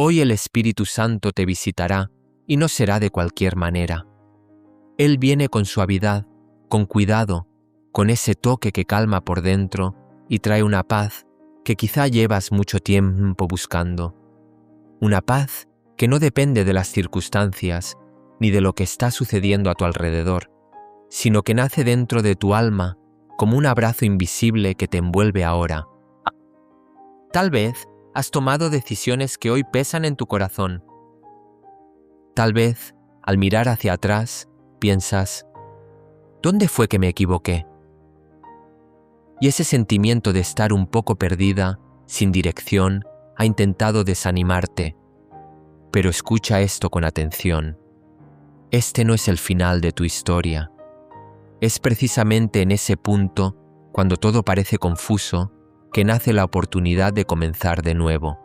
Hoy el Espíritu Santo te visitará y no será de cualquier manera. Él viene con suavidad, con cuidado, con ese toque que calma por dentro y trae una paz que quizá llevas mucho tiempo buscando. Una paz que no depende de las circunstancias ni de lo que está sucediendo a tu alrededor, sino que nace dentro de tu alma como un abrazo invisible que te envuelve ahora. Tal vez has tomado decisiones que hoy pesan en tu corazón. Tal vez, al mirar hacia atrás, piensas, ¿dónde fue que me equivoqué? Y ese sentimiento de estar un poco perdida, sin dirección, ha intentado desanimarte. Pero escucha esto con atención. Este no es el final de tu historia. Es precisamente en ese punto, cuando todo parece confuso, que nace la oportunidad de comenzar de nuevo.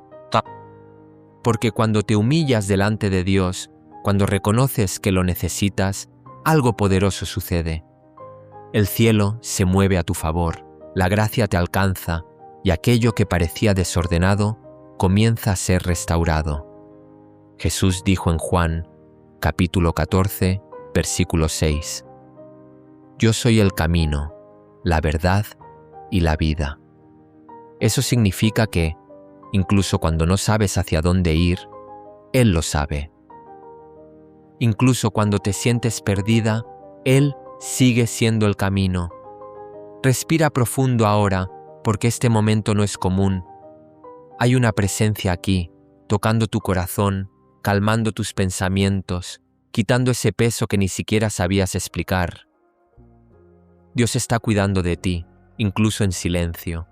Porque cuando te humillas delante de Dios, cuando reconoces que lo necesitas, algo poderoso sucede. El cielo se mueve a tu favor, la gracia te alcanza y aquello que parecía desordenado comienza a ser restaurado. Jesús dijo en Juan, capítulo 14, versículo 6, Yo soy el camino, la verdad y la vida. Eso significa que, incluso cuando no sabes hacia dónde ir, Él lo sabe. Incluso cuando te sientes perdida, Él sigue siendo el camino. Respira profundo ahora, porque este momento no es común. Hay una presencia aquí, tocando tu corazón, calmando tus pensamientos, quitando ese peso que ni siquiera sabías explicar. Dios está cuidando de ti, incluso en silencio.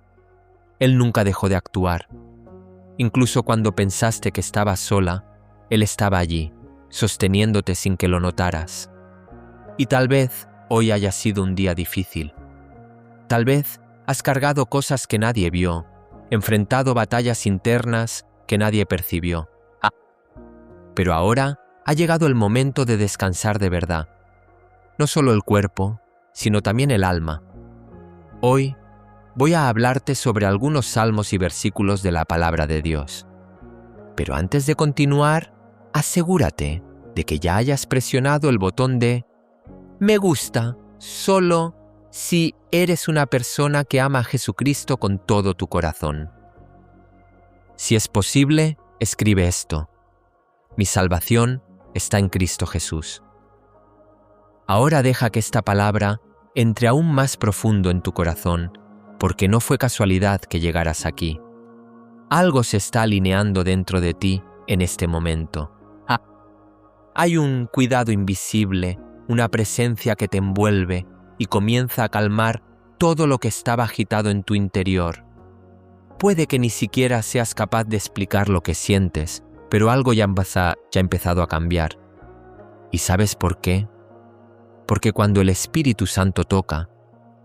Él nunca dejó de actuar. Incluso cuando pensaste que estabas sola, Él estaba allí, sosteniéndote sin que lo notaras. Y tal vez hoy haya sido un día difícil. Tal vez has cargado cosas que nadie vio, enfrentado batallas internas que nadie percibió. Pero ahora ha llegado el momento de descansar de verdad. No solo el cuerpo, sino también el alma. Hoy voy a hablarte sobre algunos salmos y versículos de la palabra de Dios. Pero antes de continuar, asegúrate de que ya hayas presionado el botón de Me gusta, solo si eres una persona que ama a Jesucristo con todo tu corazón. Si es posible, escribe esto: Mi salvación está en Cristo Jesús. Ahora deja que esta palabra entre aún más profundo en tu corazón, porque no fue casualidad que llegaras aquí. Algo se está alineando dentro de ti en este momento. Hay un cuidado invisible, una presencia que te envuelve y comienza a calmar todo lo que estaba agitado en tu interior. Puede que ni siquiera seas capaz de explicar lo que sientes, pero algo ya ha empezado a cambiar. ¿Y sabes por qué? Porque cuando el Espíritu Santo toca,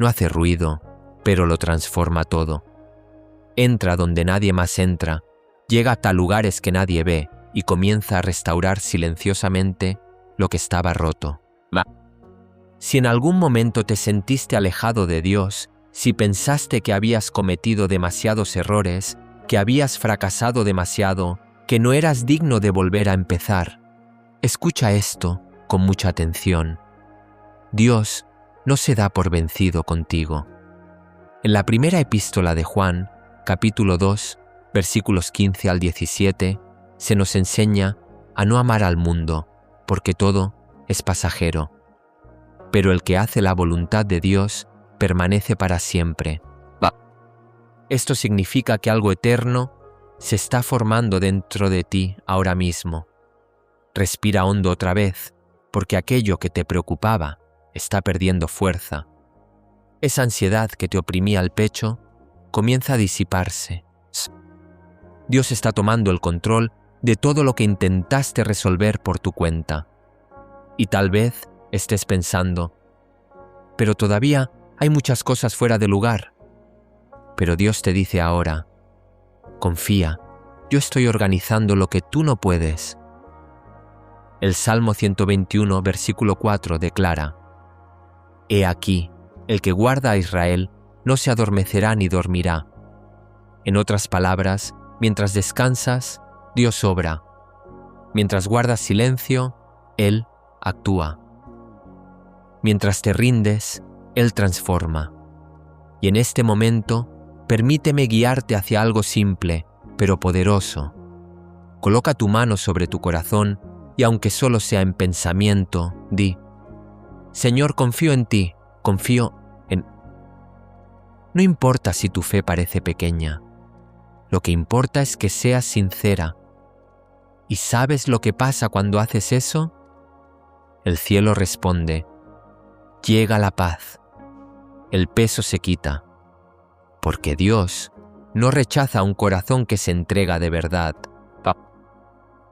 no hace ruido, pero lo transforma todo. Entra donde nadie más entra, llega hasta lugares que nadie ve y comienza a restaurar silenciosamente lo que estaba roto. Si en algún momento te sentiste alejado de Dios, si pensaste que habías cometido demasiados errores, que habías fracasado demasiado, que no eras digno de volver a empezar, escucha esto con mucha atención. Dios no se da por vencido contigo. En la primera epístola de Juan, capítulo 2, versículos 15 al 17, se nos enseña a no amar al mundo, porque todo es pasajero. Pero el que hace la voluntad de Dios permanece para siempre. Esto significa que algo eterno se está formando dentro de ti ahora mismo. Respira hondo otra vez, porque aquello que te preocupaba está perdiendo fuerza. Esa ansiedad que te oprimía el pecho comienza a disiparse. Dios está tomando el control de todo lo que intentaste resolver por tu cuenta. Y tal vez estés pensando, pero todavía hay muchas cosas fuera de lugar. Pero Dios te dice ahora, confía, yo estoy organizando lo que tú no puedes. El Salmo 121, versículo 4 declara, He aquí, el que guarda a Israel no se adormecerá ni dormirá. En otras palabras, mientras descansas, Dios obra. Mientras guardas silencio, Él actúa. Mientras te rindes, Él transforma. Y en este momento, permíteme guiarte hacia algo simple, pero poderoso. Coloca tu mano sobre tu corazón y aunque solo sea en pensamiento, di: Señor, confío en ti, confío en... No importa si tu fe parece pequeña. Lo que importa es que seas sincera. ¿Y sabes lo que pasa cuando haces eso? El cielo responde: llega la paz. El peso se quita. Porque Dios no rechaza un corazón que se entrega de verdad.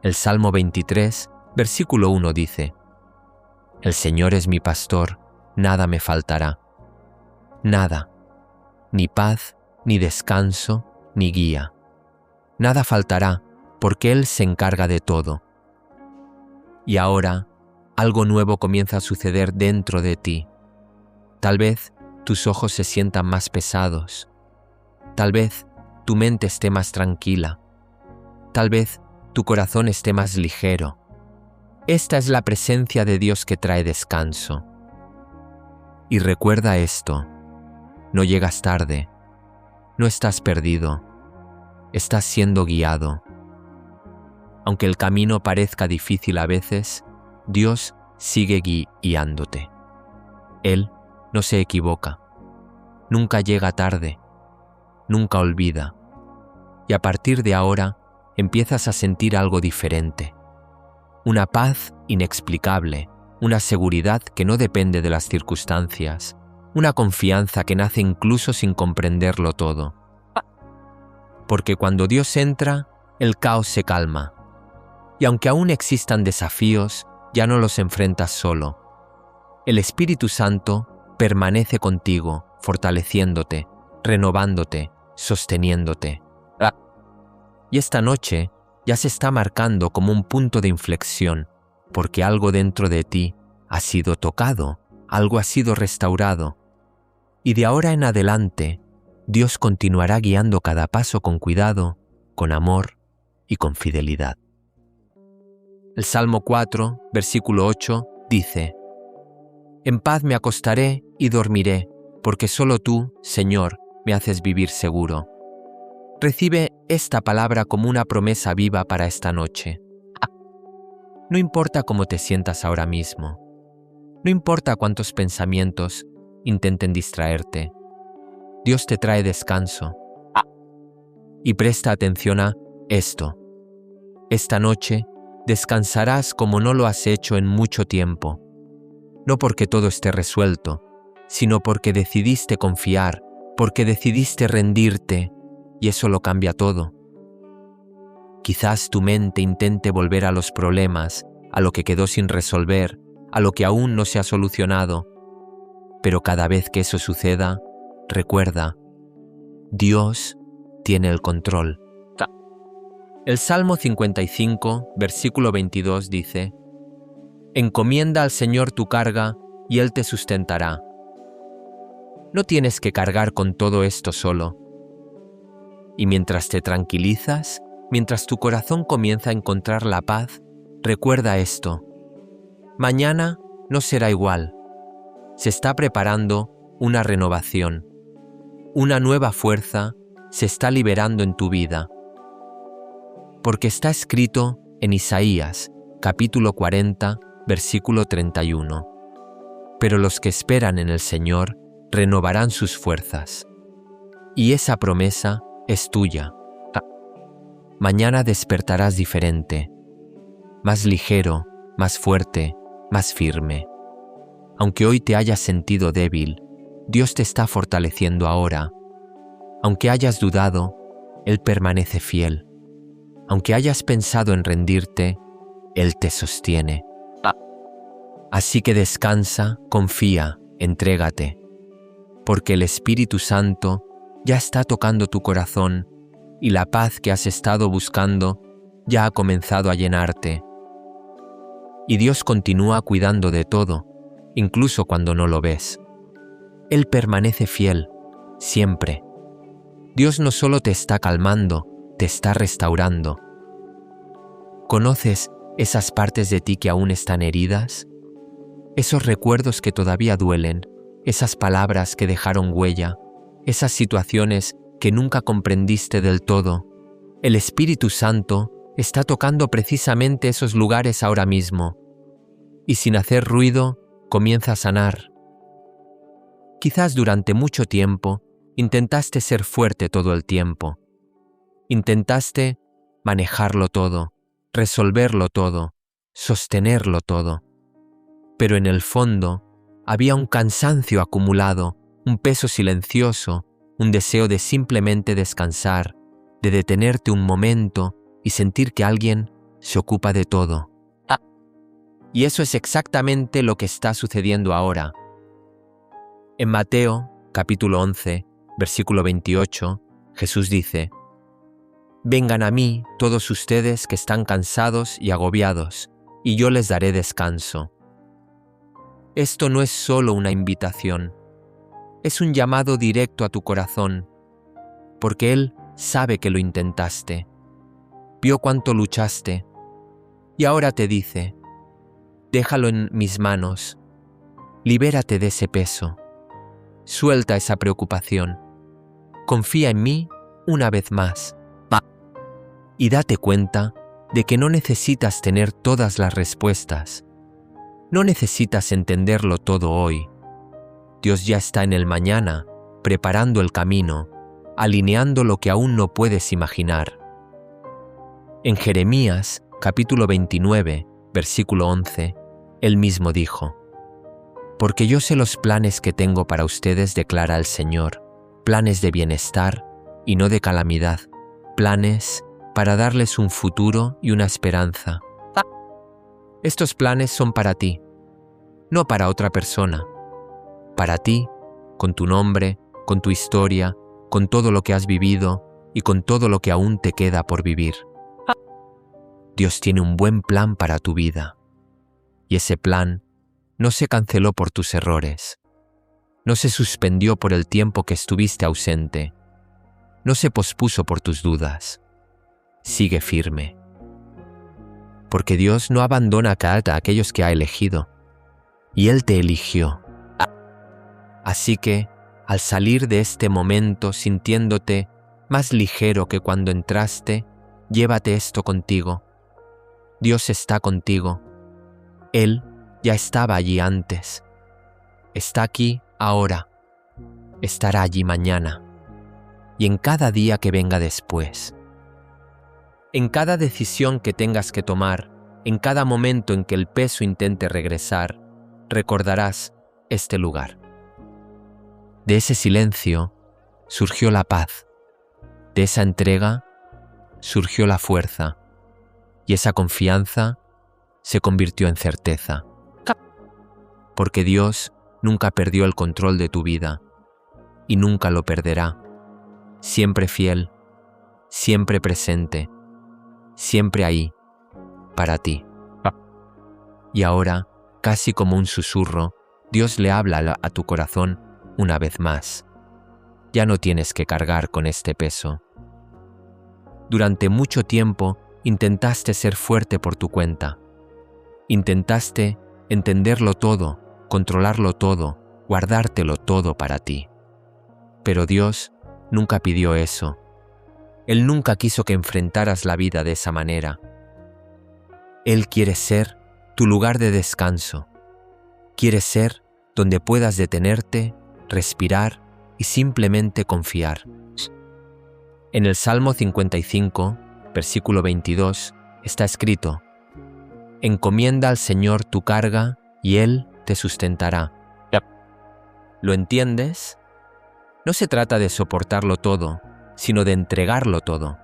El Salmo 23, versículo 1 dice: El Señor es mi pastor, nada me faltará. Nada. Ni paz, ni descanso, ni guía. Nada faltará, porque Él se encarga de todo. Y ahora, algo nuevo comienza a suceder dentro de ti. Tal vez tus ojos se sientan más pesados. Tal vez tu mente esté más tranquila. Tal vez tu corazón esté más ligero. Esta es la presencia de Dios que trae descanso. Y recuerda esto: no llegas tarde, no estás perdido, estás siendo guiado. Aunque el camino parezca difícil a veces, Dios sigue guiándote. Él no se equivoca, nunca llega tarde, nunca olvida. Y a partir de ahora empiezas a sentir algo diferente. Una paz inexplicable, una seguridad que no depende de las circunstancias, una confianza que nace incluso sin comprenderlo todo. Porque cuando Dios entra, el caos se calma. Y aunque aún existan desafíos, ya no los enfrentas solo. El Espíritu Santo permanece contigo, fortaleciéndote, renovándote, sosteniéndote. Y esta noche ya se está marcando como un punto de inflexión, porque algo dentro de ti ha sido tocado, algo ha sido restaurado. Y de ahora en adelante, Dios continuará guiando cada paso con cuidado, con amor y con fidelidad. El Salmo 4, versículo 8, dice: En paz me acostaré y dormiré, porque solo tú, Señor, me haces vivir seguro. Recibe esta palabra como una promesa viva para esta noche. No importa cómo te sientas ahora mismo. No importa cuántos pensamientos intenten distraerte. Dios te trae descanso. Y presta atención a esto. Esta noche descansarás como no lo has hecho en mucho tiempo. No porque todo esté resuelto, sino porque decidiste confiar, porque decidiste rendirte, y eso lo cambia todo. Quizás tu mente intente volver a los problemas, a lo que quedó sin resolver, a lo que aún no se ha solucionado. Pero cada vez que eso suceda, recuerda: Dios tiene el control. El Salmo 55, versículo 22 dice: Encomienda al Señor tu carga y Él te sustentará. No tienes que cargar con todo esto solo. Y mientras te tranquilizas, mientras tu corazón comienza a encontrar la paz, recuerda esto: mañana no será igual. Se está preparando una renovación. Una nueva fuerza se está liberando en tu vida. Porque está escrito en Isaías, capítulo 40, versículo 31. Pero los que esperan en el Señor renovarán sus fuerzas. Y esa promesa es tuya. Mañana despertarás diferente, más ligero, más fuerte, más firme. Aunque hoy te hayas sentido débil, Dios te está fortaleciendo ahora. Aunque hayas dudado, Él permanece fiel. Aunque hayas pensado en rendirte, Él te sostiene. Así que descansa, confía, entrégate, porque el Espíritu Santo ya está tocando tu corazón y la paz que has estado buscando ya ha comenzado a llenarte. Y Dios continúa cuidando de todo, incluso cuando no lo ves. Él permanece fiel, siempre. Dios no solo te está calmando, te está restaurando. ¿Conoces esas partes de ti que aún están heridas? Esos recuerdos que todavía duelen, esas palabras que dejaron huella, esas situaciones que nunca comprendiste del todo. El Espíritu Santo está tocando precisamente esos lugares ahora mismo y sin hacer ruido comienza a sanar. Quizás durante mucho tiempo intentaste ser fuerte todo el tiempo. Intentaste manejarlo todo, resolverlo todo, sostenerlo todo. Pero en el fondo había un cansancio acumulado, un peso silencioso, un deseo de simplemente descansar, de detenerte un momento y sentir que alguien se ocupa de todo. Y eso es exactamente lo que está sucediendo ahora. En Mateo, capítulo 11, versículo 28, Jesús dice: «Vengan a mí todos ustedes que están cansados y agobiados, y yo les daré descanso». Esto no es solo una invitación, es un llamado directo a tu corazón, porque Él sabe que lo intentaste, vio cuánto luchaste, y ahora te dice: déjalo en mis manos, libérate de ese peso, suelta esa preocupación, confía en mí una vez más. Y date cuenta de que no necesitas tener todas las respuestas. No necesitas entenderlo todo hoy. Dios ya está en el mañana, preparando el camino, alineando lo que aún no puedes imaginar. En Jeremías, capítulo 29, versículo 11, Él mismo dijo: «Porque yo sé los planes que tengo para ustedes, declara el Señor, planes de bienestar y no de calamidad, planes para darles un futuro y una esperanza». Estos planes son para ti, no para otra persona. Para ti, con tu nombre, con tu historia, con todo lo que has vivido y con todo lo que aún te queda por vivir. Dios tiene un buen plan para tu vida. Y ese plan no se canceló por tus errores. No se suspendió por el tiempo que estuviste ausente. No se pospuso por tus dudas. Sigue firme. Porque Dios no abandona a aquellos que ha elegido. Y Él te eligió. Así que, al salir de este momento sintiéndote más ligero que cuando entraste, llévate esto contigo. Dios está contigo. Él ya estaba allí antes. Está aquí ahora. Estará allí mañana. Y en cada día que venga después. En cada decisión que tengas que tomar, en cada momento en que el peso intente regresar, recordarás este lugar. De ese silencio surgió la paz. De esa entrega surgió la fuerza. Y esa confianza se convirtió en certeza. Porque Dios nunca perdió el control de tu vida y nunca lo perderá. Siempre fiel, siempre presente, siempre ahí, para ti. Y ahora, casi como un susurro, Dios le habla a tu corazón una vez más. Ya no tienes que cargar con este peso. Durante mucho tiempo intentaste ser fuerte por tu cuenta. Intentaste entenderlo todo, controlarlo todo, guardártelo todo para ti. Pero Dios nunca pidió eso. Él nunca quiso que enfrentaras la vida de esa manera. Él quiere ser tu lugar de descanso. Quiere ser donde puedas detenerte, respirar y simplemente confiar. En el Salmo 55, versículo 22, está escrito: «Encomienda al Señor tu carga y Él te sustentará». ¿Lo entiendes? No se trata de soportarlo todo, sino de entregarlo todo.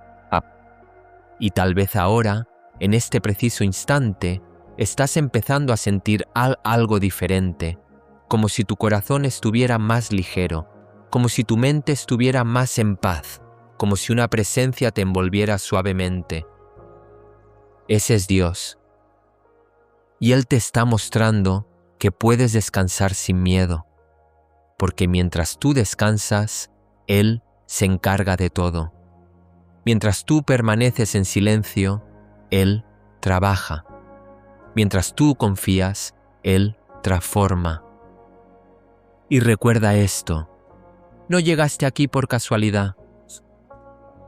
Y tal vez ahora, en este preciso instante, estás empezando a sentir algo diferente, como si tu corazón estuviera más ligero, como si tu mente estuviera más en paz, como si una presencia te envolviera suavemente. Ese es Dios. Y Él te está mostrando que puedes descansar sin miedo, porque mientras tú descansas, Él se encarga de todo. Mientras tú permaneces en silencio, Él trabaja. Mientras tú confías, Él transforma. Y recuerda esto, no llegaste aquí por casualidad.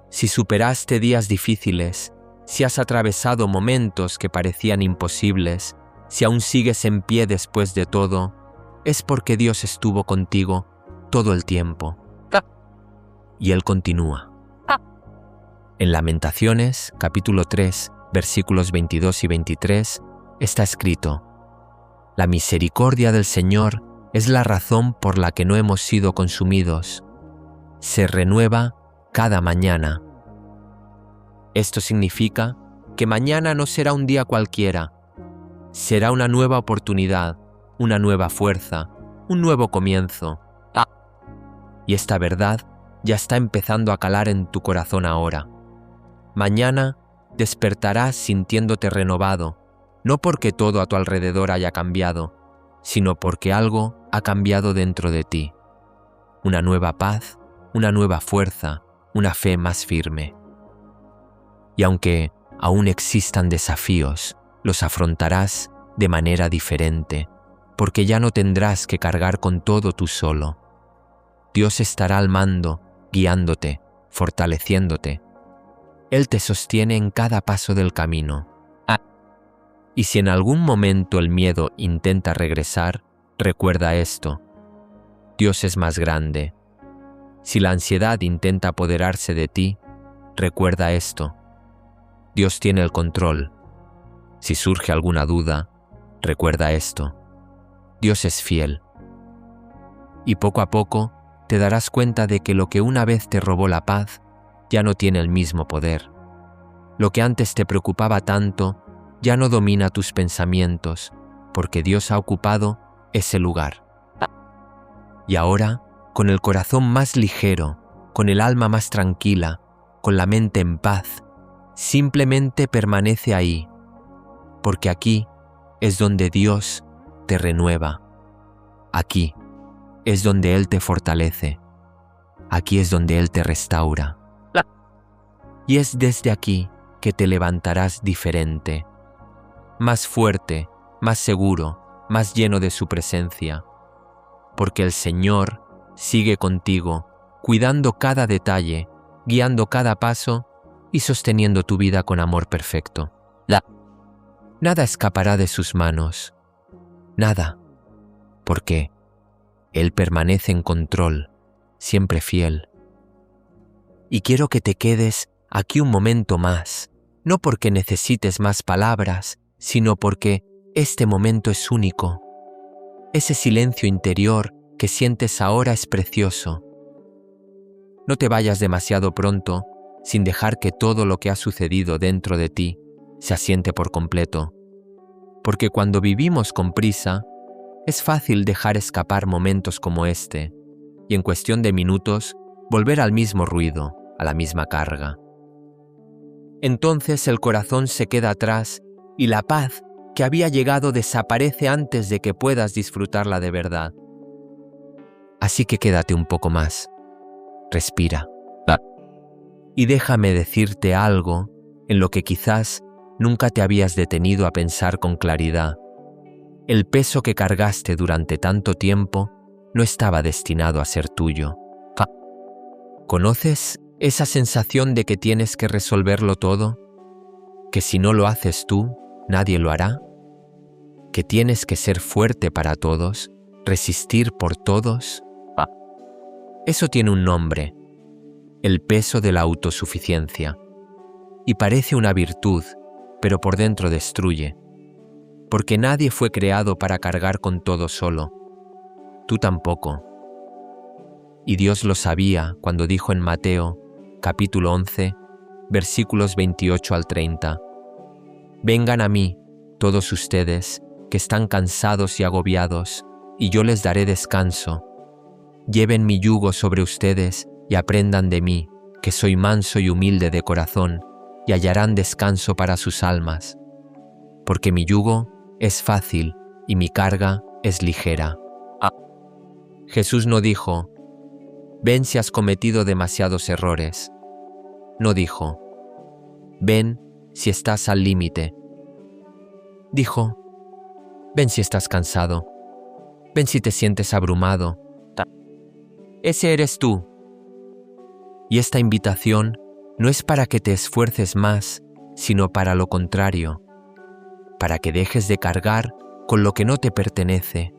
Si superaste días difíciles, si has atravesado momentos que parecían imposibles, si aún sigues en pie después de todo, es porque Dios estuvo contigo todo el tiempo. Y Él continúa. En Lamentaciones, capítulo 3, versículos 22 y 23, está escrito: La misericordia del Señor es la razón por la que no hemos sido consumidos. Se renueva cada mañana. Esto significa que mañana no será un día cualquiera. Será una nueva oportunidad, una nueva fuerza, un nuevo comienzo. Y esta verdad ya está empezando a calar en tu corazón ahora. Mañana despertarás sintiéndote renovado, no porque todo a tu alrededor haya cambiado, sino porque algo ha cambiado dentro de ti. Una nueva paz, una nueva fuerza, una fe más firme. Y aunque aún existan desafíos, los afrontarás de manera diferente, porque ya no tendrás que cargar con todo tú solo. Dios estará al mando, guiándote, fortaleciéndote. Él te sostiene en cada paso del camino. Y si en algún momento el miedo intenta regresar, recuerda esto: Dios es más grande. Si la ansiedad intenta apoderarse de ti, recuerda esto: Dios tiene el control. Si surge alguna duda, recuerda esto: Dios es fiel. Y poco a poco te darás cuenta de que lo que una vez te robó la paz ya no tiene el mismo poder. Lo que antes te preocupaba tanto ya no domina tus pensamientos, porque Dios ha ocupado ese lugar. Y ahora, con el corazón más ligero, con el alma más tranquila, con la mente en paz, simplemente permanece ahí, porque aquí es donde Dios te renueva. Aquí es donde Él te fortalece. Aquí es donde Él te restaura. Y es desde aquí que te levantarás diferente, más fuerte, más seguro, más lleno de su presencia, porque el Señor sigue contigo, cuidando cada detalle, guiando cada paso y sosteniendo tu vida con amor perfecto. Nada escapará de sus manos, nada, porque Él permanece en control, siempre fiel. Y quiero que te quedes aquí un momento más, no porque necesites más palabras, sino porque este momento es único. Ese silencio interior que sientes ahora es precioso. No te vayas demasiado pronto sin dejar que todo lo que ha sucedido dentro de ti se asiente por completo, porque cuando vivimos con prisa, es fácil dejar escapar momentos como este y en cuestión de minutos volver al mismo ruido, a la misma carga. Entonces el corazón se queda atrás y la paz que había llegado desaparece antes de que puedas disfrutarla de verdad. Así que quédate un poco más, respira. Y déjame decirte algo en lo que quizás nunca te habías detenido a pensar con claridad. El peso que cargaste durante tanto tiempo no estaba destinado a ser tuyo. ¿Conoces esa sensación de que tienes que resolverlo todo? ¿Que si no lo haces tú, nadie lo hará? ¿Que tienes que ser fuerte para todos, resistir por todos? Eso tiene un nombre: el peso de la autosuficiencia. Y parece una virtud, pero por dentro destruye. Porque nadie fue creado para cargar con todo solo. Tú tampoco. Y Dios lo sabía cuando dijo en Mateo, capítulo 11, versículos 28 al 30. Vengan a mí, todos ustedes, que están cansados y agobiados, y yo les daré descanso. Lleven mi yugo sobre ustedes y aprendan de mí, que soy manso y humilde de corazón, y hallarán descanso para sus almas. Porque mi yugo es fácil y mi carga es ligera. Jesús no dijo: ven si has cometido demasiados errores. No dijo: ven si estás al límite. Dijo, ven si estás cansado, ven si te sientes abrumado. Ese eres tú. Y esta invitación no es para que te esfuerces más, sino para lo contrario, para que dejes de cargar con lo que no te pertenece,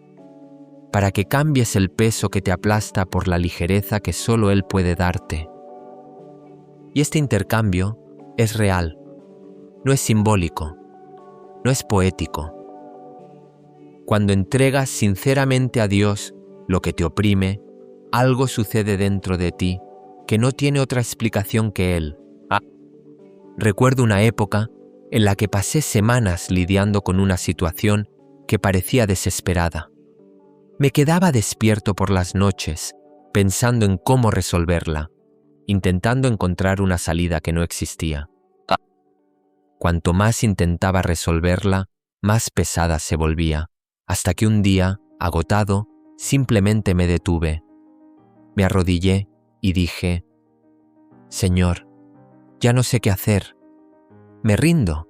para que cambies el peso que te aplasta por la ligereza que solo Él puede darte. Y este intercambio es real, no es simbólico, no es poético. Cuando entregas sinceramente a Dios lo que te oprime, algo sucede dentro de ti que no tiene otra explicación que Él. Recuerdo una época en la que pasé semanas lidiando con una situación que parecía desesperada. Me quedaba despierto por las noches, pensando en cómo resolverla, intentando encontrar una salida que no existía. Cuanto más intentaba resolverla, más pesada se volvía, hasta que un día, agotado, simplemente me detuve. Me arrodillé y dije, Señor, ya no sé qué hacer. Me rindo.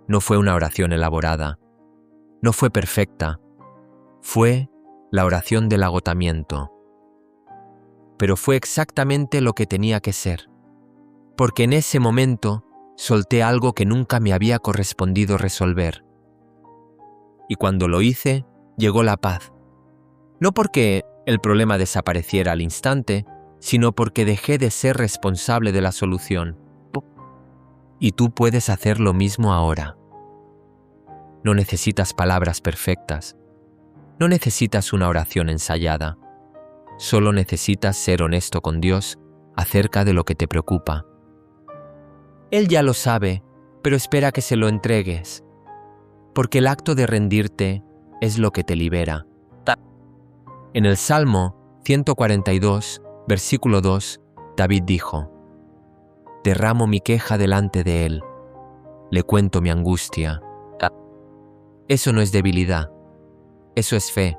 No fue una oración elaborada. No fue perfecta. Fue la oración del agotamiento. Pero fue exactamente lo que tenía que ser. Porque en ese momento solté algo que nunca me había correspondido resolver. Y cuando lo hice, llegó la paz. No porque el problema desapareciera al instante, sino porque dejé de ser responsable de la solución. Y tú puedes hacer lo mismo ahora. No necesitas palabras perfectas. No necesitas una oración ensayada. Solo necesitas ser honesto con Dios acerca de lo que te preocupa. Él ya lo sabe, pero espera que se lo entregues. Porque el acto de rendirte es lo que te libera. En el Salmo 142, versículo 2, David dijo, derramo mi queja delante de Él, le cuento mi angustia. Eso no es debilidad, eso es fe.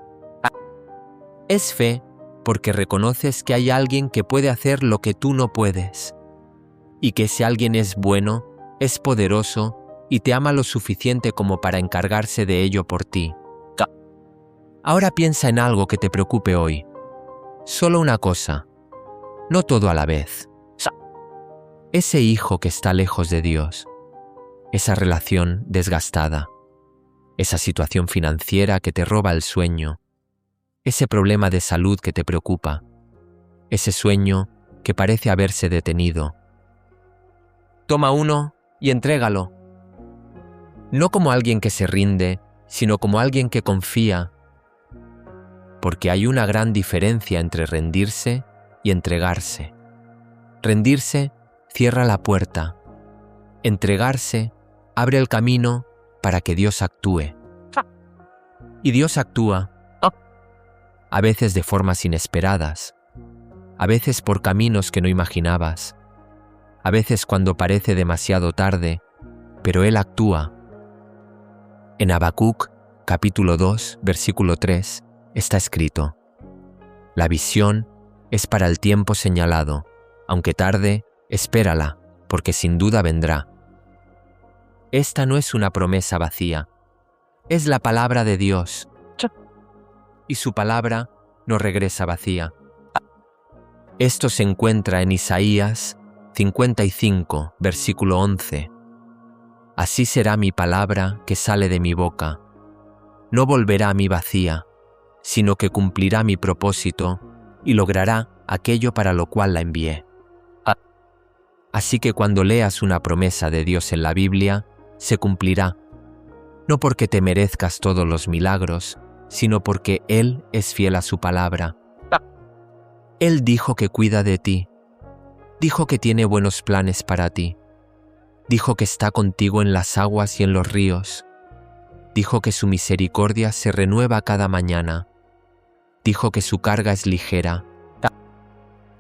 Es fe porque reconoces que hay alguien que puede hacer lo que tú no puedes, y que ese alguien es bueno, es poderoso y te ama lo suficiente como para encargarse de ello por ti. Ahora piensa en algo que te preocupe hoy. Solo una cosa, no todo a la vez. Ese hijo que está lejos de Dios, esa relación desgastada, esa situación financiera que te roba el sueño, ese problema de salud que te preocupa, ese sueño que parece haberse detenido. Toma uno y entrégalo. No como alguien que se rinde, sino como alguien que confía, porque hay una gran diferencia entre rendirse y entregarse. Rendirse cierra la puerta. Entregarse abre el camino para que Dios actúe. Y Dios actúa, a veces de formas inesperadas, a veces por caminos que no imaginabas, a veces cuando parece demasiado tarde, pero Él actúa. En Habacuc, capítulo 2, versículo 3, está escrito, la visión es para el tiempo señalado, aunque tarde, espérala, porque sin duda vendrá. Esta no es una promesa vacía, es la palabra de Dios. Y su palabra no regresa vacía. Esto se encuentra en Isaías 55, versículo 11. Así será mi palabra que sale de mi boca. No volverá a mí vacía, sino que cumplirá mi propósito y logrará aquello para lo cual la envié. Así que cuando leas una promesa de Dios en la Biblia, se cumplirá, no porque te merezcas todos los milagros, sino porque Él es fiel a su palabra. Él dijo que cuida de ti, dijo que tiene buenos planes para ti, dijo que está contigo en las aguas y en los ríos, dijo que su misericordia se renueva cada mañana, dijo que su carga es ligera.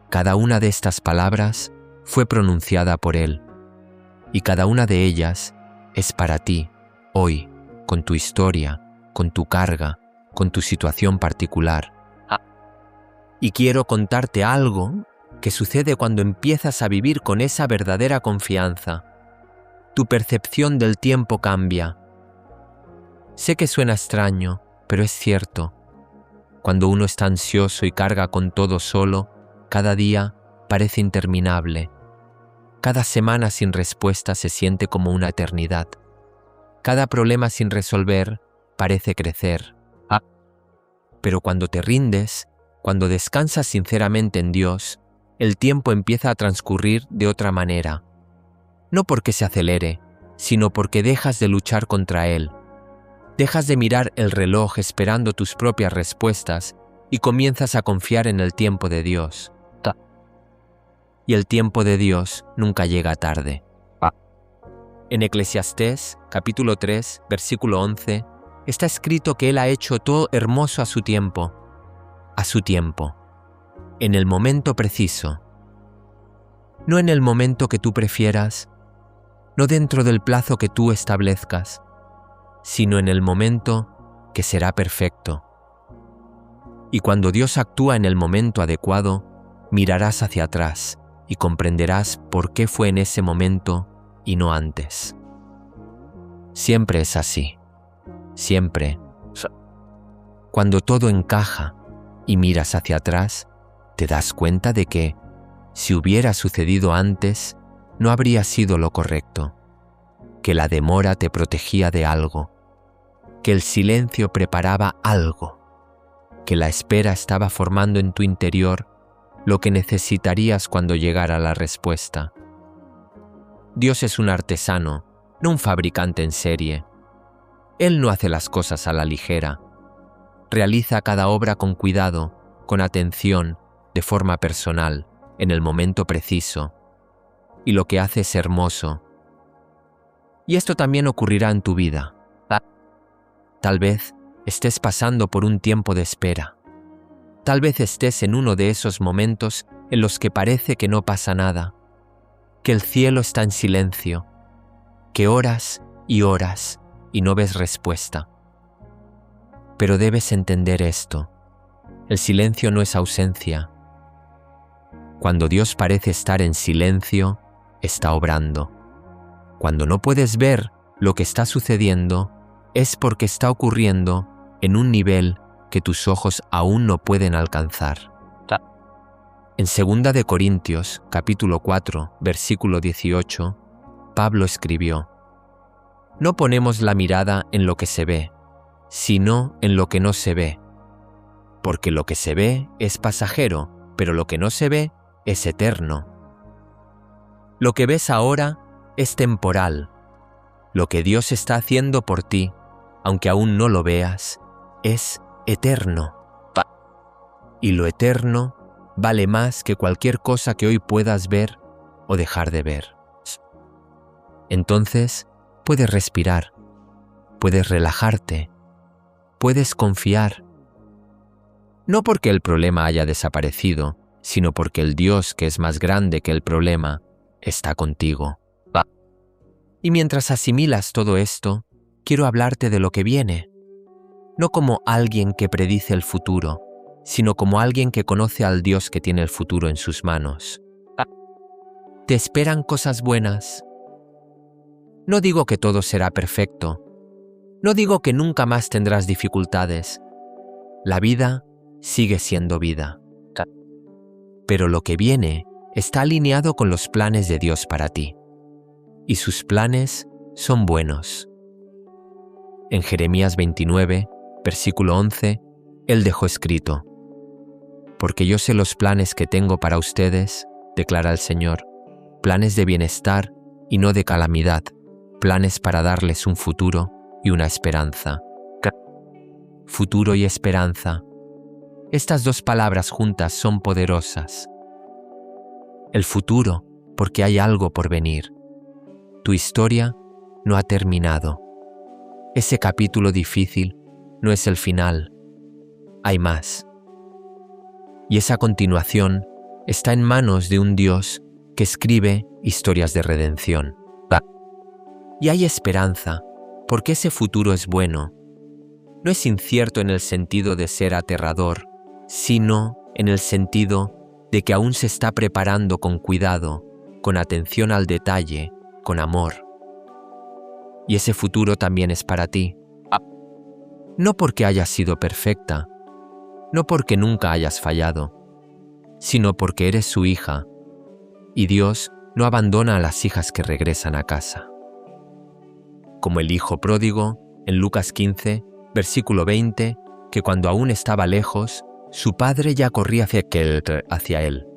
Cada una de estas palabras fue pronunciada por Él, y cada una de ellas es para ti, hoy, con tu historia, con tu carga, con tu situación particular. Y quiero contarte algo que sucede cuando empiezas a vivir con esa verdadera confianza. Tu percepción del tiempo cambia, Sé que suena extraño, pero es cierto. Cuando uno está ansioso y carga con todo solo, cada día parece interminable. Cada semana sin respuesta se siente como una eternidad. Cada problema sin resolver parece crecer. Pero cuando te rindes, cuando descansas sinceramente en Dios, el tiempo empieza a transcurrir de otra manera. No porque se acelere, sino porque dejas de luchar contra él. Dejas de mirar el reloj esperando tus propias respuestas y comienzas a confiar en el tiempo de Dios. Y el tiempo de Dios nunca llega tarde. En Eclesiastés, capítulo 3, versículo 11, está escrito que Él ha hecho todo hermoso a su tiempo, en el momento preciso. No en el momento que tú prefieras, no dentro del plazo que tú establezcas, sino en el momento que será perfecto. Y cuando Dios actúa en el momento adecuado, mirarás hacia atrás y comprenderás por qué fue en ese momento y no antes. Siempre es así. Siempre. Cuando todo encaja y miras hacia atrás, te das cuenta de que, si hubiera sucedido antes, no habría sido lo correcto, que la demora te protegía de algo, que el silencio preparaba algo, que la espera estaba formando en tu interior lo que necesitarías cuando llegara la respuesta. Dios es un artesano, no un fabricante en serie. Él no hace las cosas a la ligera. Realiza cada obra con cuidado, con atención, de forma personal, en el momento preciso. Y lo que hace es hermoso. Y esto también ocurrirá en tu vida. Tal vez estés pasando por un tiempo de espera. Tal vez estés en uno de esos momentos en los que parece que no pasa nada, que el cielo está en silencio, que oras y no ves respuesta. Pero debes entender esto: el silencio no es ausencia. Cuando Dios parece estar en silencio, está obrando. Cuando no puedes ver lo que está sucediendo, es porque está ocurriendo en un nivel que tus ojos aún no pueden alcanzar. En 2 de Corintios, capítulo 4, versículo 18, Pablo escribió: No ponemos la mirada en lo que se ve, sino en lo que no se ve. Porque lo que se ve es pasajero, pero lo que no se ve es eterno. Lo que ves ahora es temporal. Lo que Dios está haciendo por ti, aunque aún no lo veas, es eterno. Y lo eterno vale más que cualquier cosa que hoy puedas ver o dejar de ver. Entonces, puedes respirar, puedes relajarte, puedes confiar. No porque el problema haya desaparecido, sino porque el Dios, que es más grande que el problema, está contigo. Y mientras asimilas todo esto, quiero hablarte de lo que viene. No como alguien que predice el futuro, sino como alguien que conoce al Dios que tiene el futuro en sus manos. Te esperan cosas buenas. No digo que todo será perfecto. No digo que nunca más tendrás dificultades. La vida sigue siendo vida. Pero lo que viene está alineado con los planes de Dios para ti. Y sus planes son buenos. En Jeremías 29, versículo 11, Él dejó escrito: Porque yo sé los planes que tengo para ustedes, declara el Señor, planes de bienestar y no de calamidad, planes para darles un futuro y una esperanza. Futuro y esperanza. Estas dos palabras juntas son poderosas. El futuro, porque hay algo por venir. Tu historia no ha terminado. Ese capítulo difícil no es el final. Hay más. Y esa continuación está en manos de un Dios que escribe historias de redención. Y hay esperanza, porque ese futuro es bueno. No es incierto en el sentido de ser aterrador, sino en el sentido de que aún se está preparando con cuidado, con atención al detalle, con amor. Y ese futuro también es para ti. no porque hayas sido perfecta, no porque nunca hayas fallado, sino porque eres su hija, y Dios no abandona a las hijas que regresan a casa. Como el hijo pródigo, en Lucas 15, versículo 20, que cuando aún estaba lejos, su padre ya corría hacia él.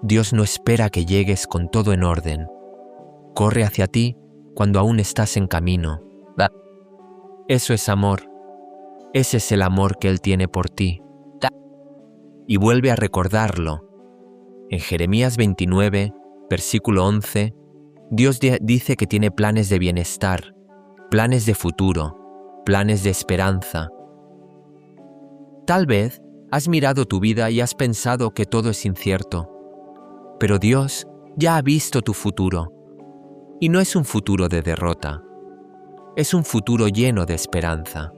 Dios no espera que llegues con todo en orden. Corre hacia ti cuando aún estás en camino. Eso es amor. Ese es el amor que Él tiene por ti. Y vuelve a recordarlo. En Jeremías 29, versículo 11, Dios dice que tiene planes de bienestar, planes de futuro, planes de esperanza. Tal vez has mirado tu vida y has pensado que todo es incierto, pero Dios ya ha visto tu futuro. Y no es un futuro de derrota, es un futuro lleno de esperanza.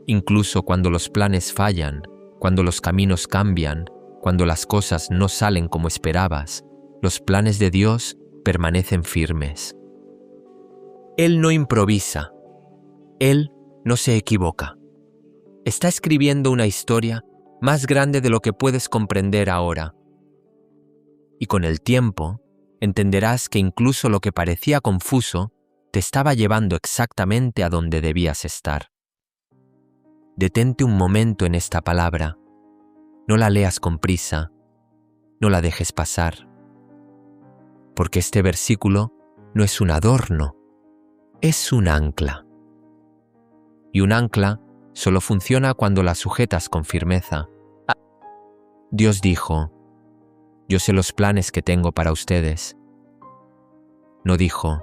Incluso cuando los planes fallan, cuando los caminos cambian, cuando las cosas no salen como esperabas, los planes de Dios permanecen firmes. Él no improvisa. Él no se equivoca. Está escribiendo una historia más grande de lo que puedes comprender ahora. Y con el tiempo, entenderás que incluso lo que parecía confuso te estaba llevando exactamente a donde debías estar. Detente un momento en esta palabra. No la leas con prisa. No la dejes pasar. Porque este versículo no es un adorno, es un ancla. Y un ancla solo funciona cuando la sujetas con firmeza. Dios dijo: yo sé los planes que tengo para ustedes. No dijo: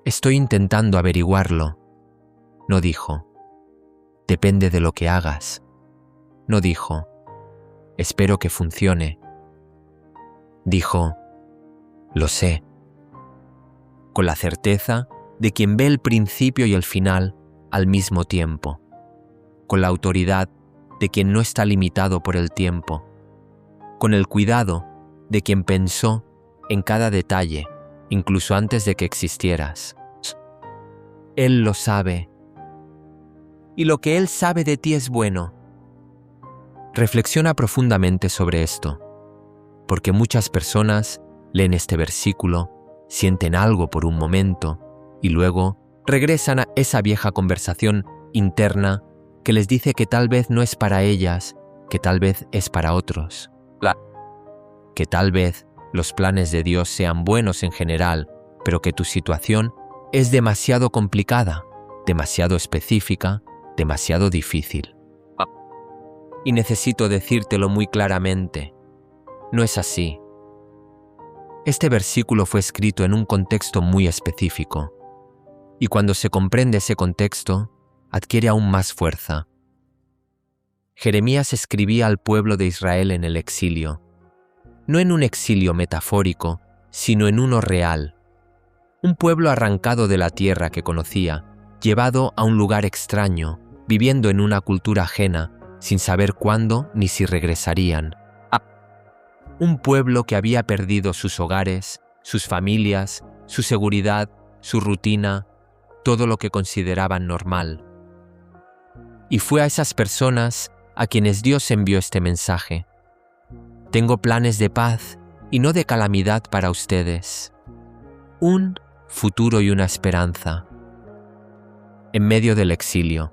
estoy intentando averiguarlo. No dijo: depende de lo que hagas. No dijo: espero que funcione. Dijo: lo sé. Con la certeza de quien ve el principio y el final al mismo tiempo. Con la autoridad de quien no está limitado por el tiempo. Con el cuidado de quien pensó en cada detalle, incluso antes de que existieras. Él lo sabe. Y lo que Él sabe de ti es bueno. Reflexiona profundamente sobre esto, porque muchas personas leen este versículo, sienten algo por un momento y luego regresan a esa vieja conversación interna que les dice que tal vez no es para ellas, que tal vez es para otros. Que tal vez los planes de Dios sean buenos en general, pero que tu situación es demasiado complicada, demasiado específica, demasiado difícil. Y necesito decírtelo muy claramente. No es así. Este versículo fue escrito en un contexto muy específico, y cuando se comprende ese contexto, adquiere aún más fuerza. Jeremías escribía al pueblo de Israel en el exilio, no en un exilio metafórico, sino en uno real. Un pueblo arrancado de la tierra que conocía, llevado a un lugar extraño, viviendo en una cultura ajena, sin saber cuándo ni si regresarían. Un pueblo que había perdido sus hogares, sus familias, su seguridad, su rutina, todo lo que consideraban normal. Y fue a esas personas a quienes Dios envió este mensaje. Tengo planes de paz y no de calamidad para ustedes. Un futuro y una esperanza. En medio del exilio.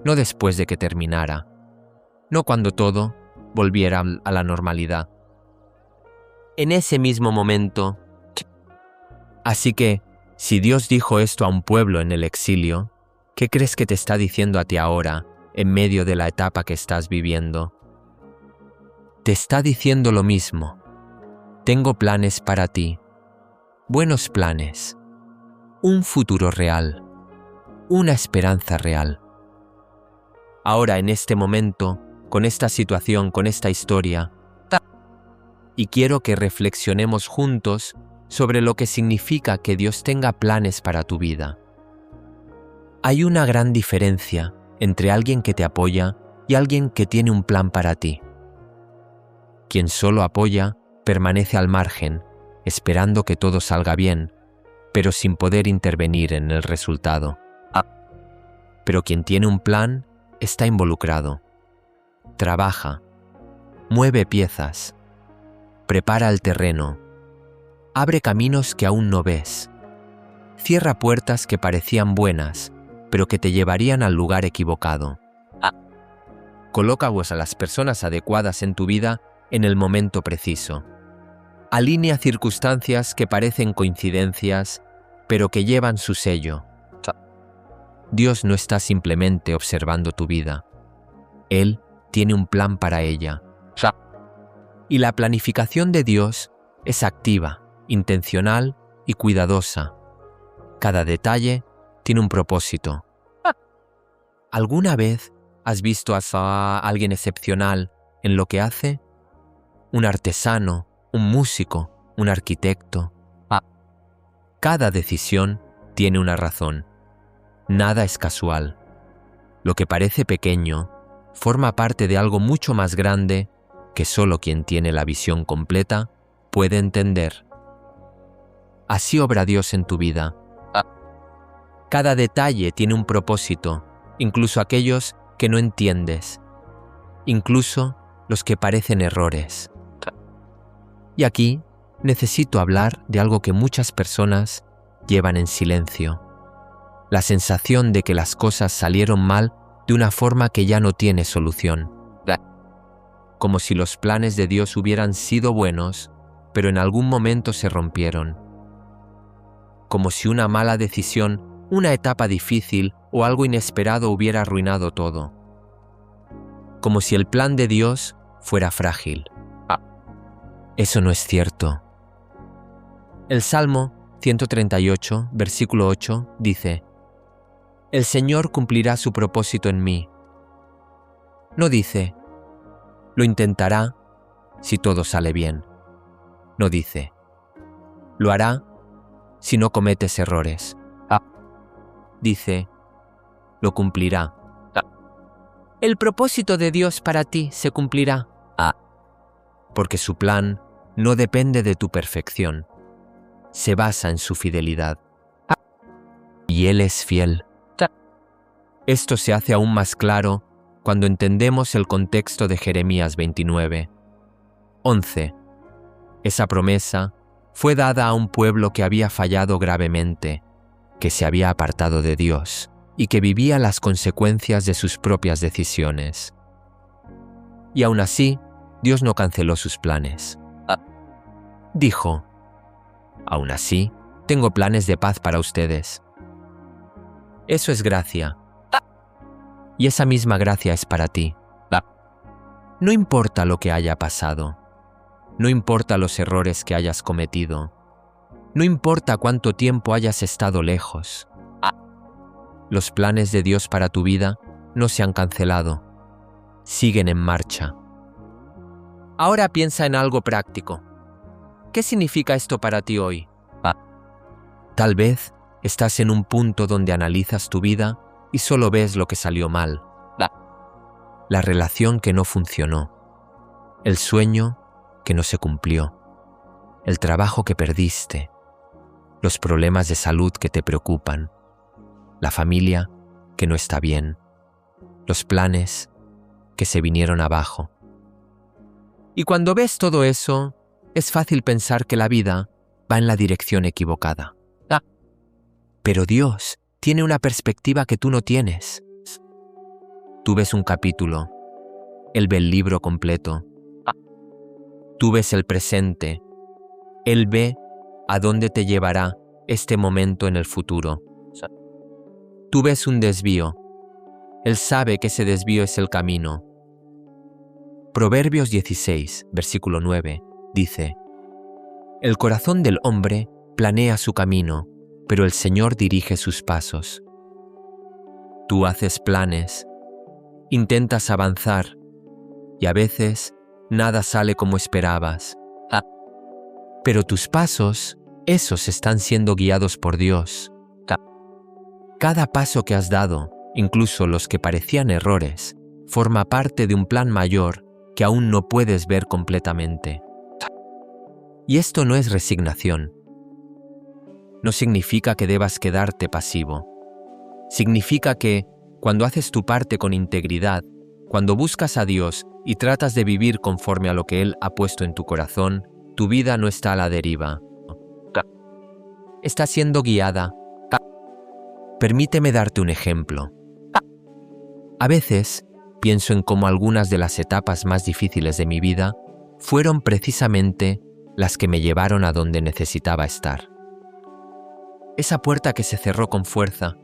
No después de que terminara. No cuando todo volviera a la normalidad. En ese mismo momento. Así que, si Dios dijo esto a un pueblo en el exilio, ¿qué crees que te está diciendo a ti ahora, en medio de la etapa que estás viviendo? Te está diciendo lo mismo. Tengo planes para ti. Buenos planes. Un futuro real. Una esperanza real. Ahora, en este momento, con esta situación, con esta historia, y quiero que reflexionemos juntos sobre lo que significa que Dios tenga planes para tu vida. Hay una gran diferencia entre alguien que te apoya y alguien que tiene un plan para ti. Quien solo apoya permanece al margen, esperando que todo salga bien, pero sin poder intervenir en el resultado. pero quien tiene un plan está involucrado. Trabaja, mueve piezas, prepara el terreno, abre caminos que aún no ves, cierra puertas que parecían buenas, pero que te llevarían al lugar equivocado. Coloca a las personas adecuadas en tu vida en el momento preciso. Alinea circunstancias que parecen coincidencias, pero que llevan su sello. Dios no está simplemente observando tu vida. Él tiene un plan para ella. Y la planificación de Dios es activa, intencional y cuidadosa. Cada detalle tiene un propósito. ¿Alguna vez has visto a alguien excepcional en lo que hace? Un artesano, un músico, un arquitecto. Cada decisión tiene una razón. Nada es casual. Lo que parece pequeño forma parte de algo mucho más grande que solo quien tiene la visión completa puede entender. Así obra Dios en tu vida. Cada detalle tiene un propósito, incluso aquellos que no entiendes, incluso los que parecen errores. Y aquí necesito hablar de algo que muchas personas llevan en silencio. La sensación de que las cosas salieron mal de una forma que ya no tiene solución. Como si los planes de Dios hubieran sido buenos, pero en algún momento se rompieron. Como si una mala decisión, una etapa difícil o algo inesperado hubiera arruinado todo. Como si el plan de Dios fuera frágil. Eso no es cierto. El Salmo 138, versículo 8, dice: El Señor cumplirá su propósito en mí. No dice: lo intentará si todo sale bien. No dice: lo hará si no cometes errores. Dice: lo cumplirá. El propósito de Dios para ti se cumplirá. Porque su plan no depende de tu perfección. Se basa en su fidelidad. Y Él es fiel. Esto se hace aún más claro cuando entendemos el contexto de Jeremías 29. 11. Esa promesa fue dada a un pueblo que había fallado gravemente, que se había apartado de Dios y que vivía las consecuencias de sus propias decisiones. Y aún así, Dios no canceló sus planes. Dijo: aún así, tengo planes de paz para ustedes. Eso es gracia. Y esa misma gracia es para ti. No importa lo que haya pasado. No importa los errores que hayas cometido. No importa cuánto tiempo hayas estado lejos. Los planes de Dios para tu vida no se han cancelado. Siguen en marcha. Ahora piensa en algo práctico. ¿Qué significa esto para ti hoy? Tal vez estás en un punto donde analizas tu vida y solo ves lo que salió mal. La relación que no funcionó. El sueño que no se cumplió. El trabajo que perdiste. Los problemas de salud que te preocupan. La familia que no está bien. Los planes que se vinieron abajo. Y cuando ves todo eso, es fácil pensar que la vida va en la dirección equivocada. Pero Dios tiene una perspectiva que tú no tienes. Tú ves un capítulo, Él ve el libro completo. Tú ves el presente, Él ve a dónde te llevará este momento en el futuro. Tú ves un desvío, Él sabe que ese desvío es el camino. Proverbios 16, versículo 9, dice: El corazón del hombre planea su camino, pero el Señor dirige sus pasos. Tú haces planes, intentas avanzar, y a veces nada sale como esperabas. Pero tus pasos, esos están siendo guiados por Dios. Cada paso que has dado, incluso los que parecían errores, forma parte de un plan mayor que aún no puedes ver completamente. Y esto no es resignación. No significa que debas quedarte pasivo. Significa que, Cuando haces tu parte con integridad, cuando buscas a Dios y tratas de vivir conforme a lo que Él ha puesto en tu corazón, tu vida no está a la deriva. Está siendo guiada. Permíteme darte un ejemplo. A veces, pienso en cómo algunas de las etapas más difíciles de mi vida fueron precisamente las que me llevaron a donde necesitaba estar. Esa puerta que se cerró con fuerza,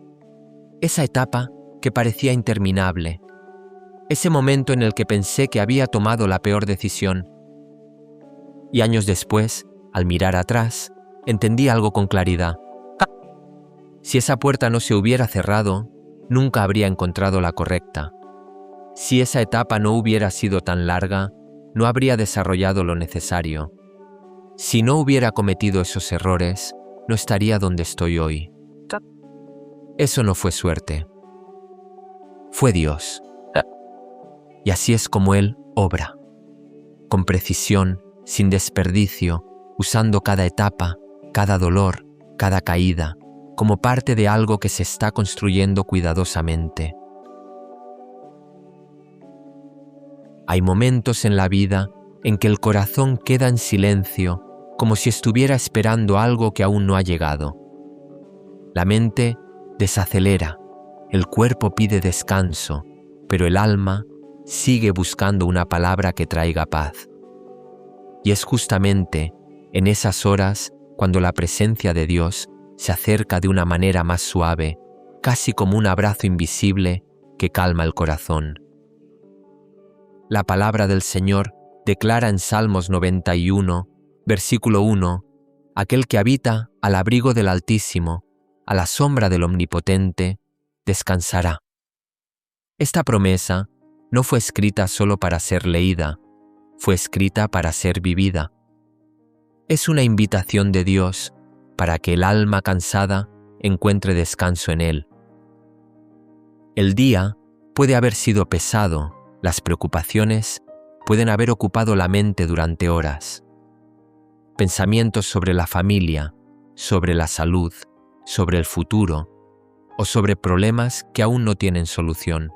esa etapa que parecía interminable, ese momento en el que pensé que había tomado la peor decisión. Y años después, al mirar atrás, entendí algo con claridad. Si esa puerta no se hubiera cerrado, nunca habría encontrado la correcta. Si esa etapa no hubiera sido tan larga, no habría desarrollado lo necesario. Si no hubiera cometido esos errores, no estaría donde estoy hoy. Eso no fue suerte. Fue Dios. Y así es como Él obra. Con precisión, sin desperdicio, usando cada etapa, cada dolor, cada caída, como parte de algo que se está construyendo cuidadosamente. Hay momentos en la vida en que el corazón queda en silencio, como si estuviera esperando algo que aún no ha llegado. La mente desacelera, el cuerpo pide descanso, pero el alma sigue buscando una palabra que traiga paz. Y es justamente en esas horas cuando la presencia de Dios se acerca de una manera más suave, casi como un abrazo invisible que calma el corazón. La palabra del Señor declara en Salmos 91, versículo 1, aquel que habita al abrigo del Altísimo, a la sombra del Omnipotente, descansará. Esta promesa no fue escrita solo para ser leída, fue escrita para ser vivida. Es una invitación de Dios para que el alma cansada encuentre descanso en Él. El día puede haber sido pesado, las preocupaciones pueden haber ocupado la mente durante horas. Pensamientos sobre la familia, sobre la salud, sobre el futuro o sobre problemas que aún no tienen solución.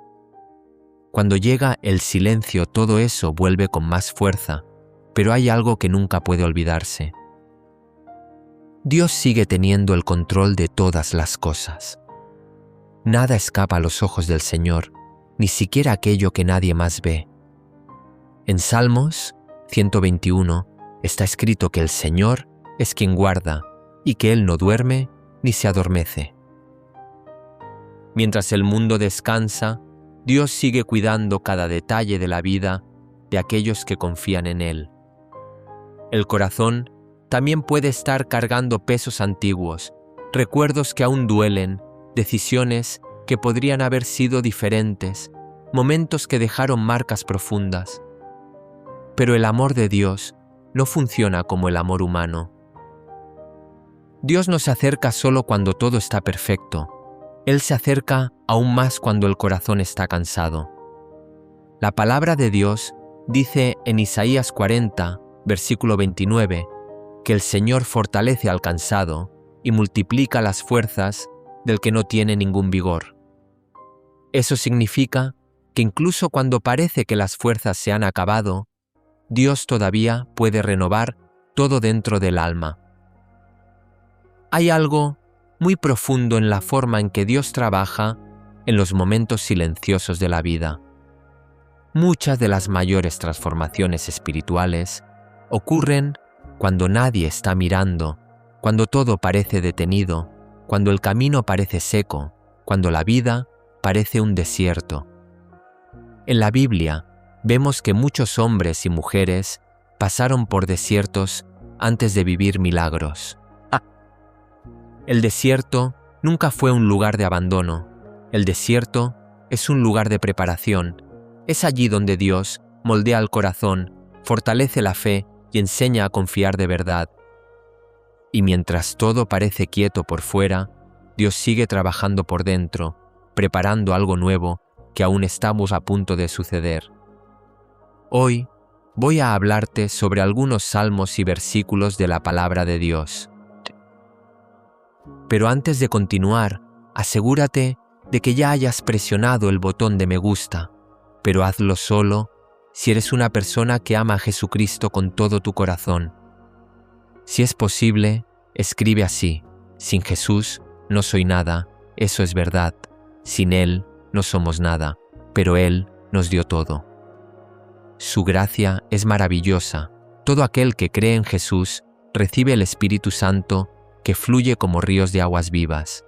Cuando llega el silencio, todo eso vuelve con más fuerza, pero hay algo que nunca puede olvidarse. Dios sigue teniendo el control de todas las cosas. Nada escapa a los ojos del Señor, ni siquiera aquello que nadie más ve. En Salmos 121 está escrito que el Señor es quien guarda y que Él no duerme ni se adormece. Mientras el mundo descansa, Dios sigue cuidando cada detalle de la vida de aquellos que confían en Él. El corazón también puede estar cargando pesos antiguos, recuerdos que aún duelen, decisiones que podrían haber sido diferentes, momentos que dejaron marcas profundas. Pero el amor de Dios no funciona como el amor humano. Dios no se acerca solo cuando todo está perfecto. Él se acerca aún más cuando el corazón está cansado. La palabra de Dios dice en Isaías 40, versículo 29, que el Señor fortalece al cansado y multiplica las fuerzas del que no tiene ningún vigor. Eso significa que incluso cuando parece que las fuerzas se han acabado, Dios todavía puede renovar todo dentro del alma. Hay algo muy profundo en la forma en que Dios trabaja en los momentos silenciosos de la vida. Muchas de las mayores transformaciones espirituales ocurren cuando nadie está mirando, cuando todo parece detenido, cuando el camino parece seco, cuando la vida parece un desierto. En la Biblia vemos que muchos hombres y mujeres pasaron por desiertos antes de vivir milagros. El desierto nunca fue un lugar de abandono. El desierto es un lugar de preparación. Es allí donde Dios moldea el corazón, fortalece la fe y enseña a confiar de verdad. Y mientras todo parece quieto por fuera, Dios sigue trabajando por dentro, preparando algo nuevo que aún estamos a punto de suceder. Hoy voy a hablarte sobre algunos salmos y versículos de la palabra de Dios. Pero antes de continuar, asegúrate de que ya hayas presionado el botón de me gusta, pero hazlo solo si eres una persona que ama a Jesucristo con todo tu corazón. Si es posible, escribe así: sin Jesús no soy nada, eso es verdad. Sin Él no somos nada, pero Él nos dio todo. Su gracia es maravillosa. Todo aquel que cree en Jesús recibe el Espíritu Santo que fluye como ríos de aguas vivas.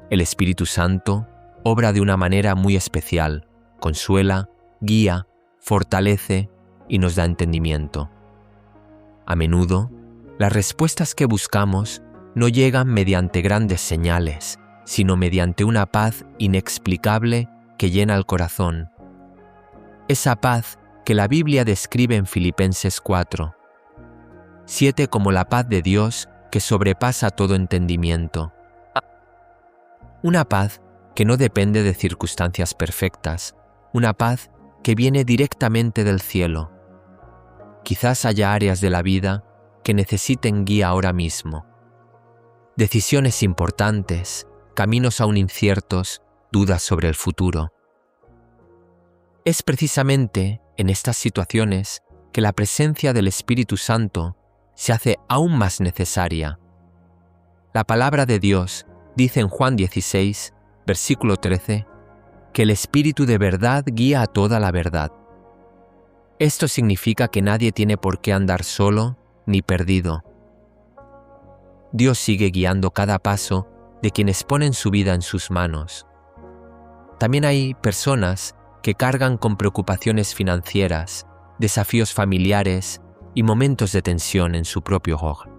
El Espíritu Santo obra de una manera muy especial, consuela, guía, fortalece y nos da entendimiento. A menudo, las respuestas que buscamos no llegan mediante grandes señales, sino mediante una paz inexplicable que llena el corazón. Esa paz que la Biblia describe en Filipenses 4. 7 como la paz de Dios que sobrepasa todo entendimiento. Una paz que no depende de circunstancias perfectas, una paz que viene directamente del cielo. Quizás haya áreas de la vida que necesiten guía ahora mismo. Decisiones importantes, caminos aún inciertos, dudas sobre el futuro. Es precisamente en estas situaciones que la presencia del Espíritu Santo se hace aún más necesaria. La palabra de Dios dice en Juan 16, versículo 13, que el Espíritu de verdad guía a toda la verdad. Esto significa que nadie tiene por qué andar solo ni perdido. Dios sigue guiando cada paso de quienes ponen su vida en sus manos. También hay personas que cargan con preocupaciones financieras, desafíos familiares y momentos de tensión en su propio hogar.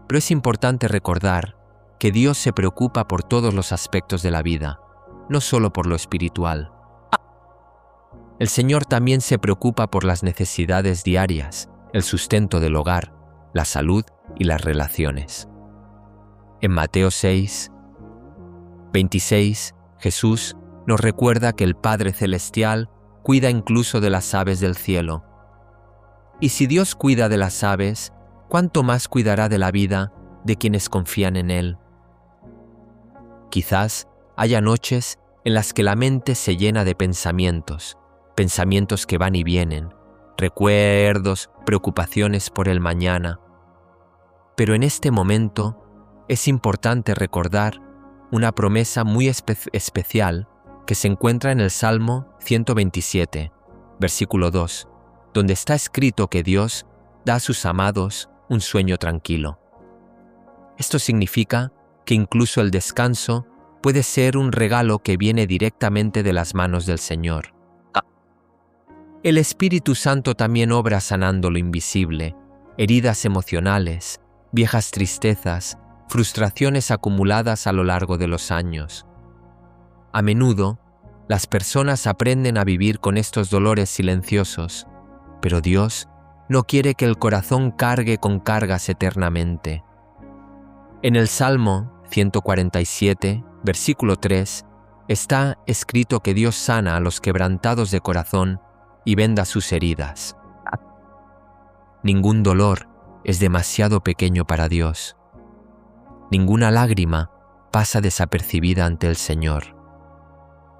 Pero es importante recordar que Dios se preocupa por todos los aspectos de la vida, no solo por lo espiritual. El Señor también se preocupa por las necesidades diarias, el sustento del hogar, la salud y las relaciones. En Mateo 6, 26, Jesús nos recuerda que el Padre Celestial cuida incluso de las aves del cielo. Y si Dios cuida de las aves, ¿cuánto más cuidará de la vida de quienes confían en Él? Quizás haya noches en las que la mente se llena de pensamientos que van y vienen, recuerdos, preocupaciones por el mañana. Pero en este momento es importante recordar una promesa muy especial que se encuentra en el Salmo 127, versículo 2, donde está escrito que Dios da a sus amados un sueño tranquilo. Esto significa que incluso el descanso puede ser un regalo que viene directamente de las manos del Señor. El Espíritu Santo también obra sanando lo invisible, heridas emocionales, viejas tristezas, frustraciones acumuladas a lo largo de los años. A menudo, las personas aprenden a vivir con estos dolores silenciosos, pero Dios no quiere que el corazón cargue con cargas eternamente. En el Salmo 147, versículo 3, está escrito que Dios sana a los quebrantados de corazón y venda sus heridas. Ningún dolor es demasiado pequeño para Dios. Ninguna lágrima pasa desapercibida ante el Señor.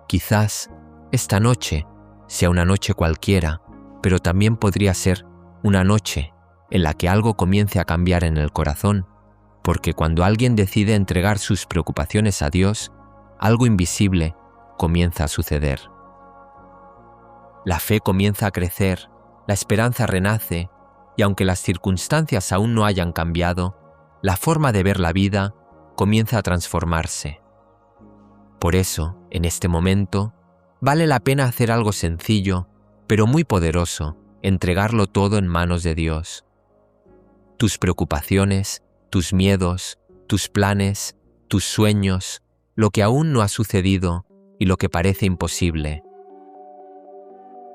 Quizás esta noche sea una noche cualquiera, pero también podría ser una noche en la que algo comience a cambiar en el corazón, porque cuando alguien decide entregar sus preocupaciones a Dios, algo invisible comienza a suceder. La fe comienza a crecer, la esperanza renace, y aunque las circunstancias aún no hayan cambiado, la forma de ver la vida comienza a transformarse. Por eso, en este momento, vale la pena hacer algo sencillo, pero muy poderoso, entregarlo todo en manos de Dios. Tus preocupaciones, tus miedos, tus planes, tus sueños, lo que aún no ha sucedido y lo que parece imposible.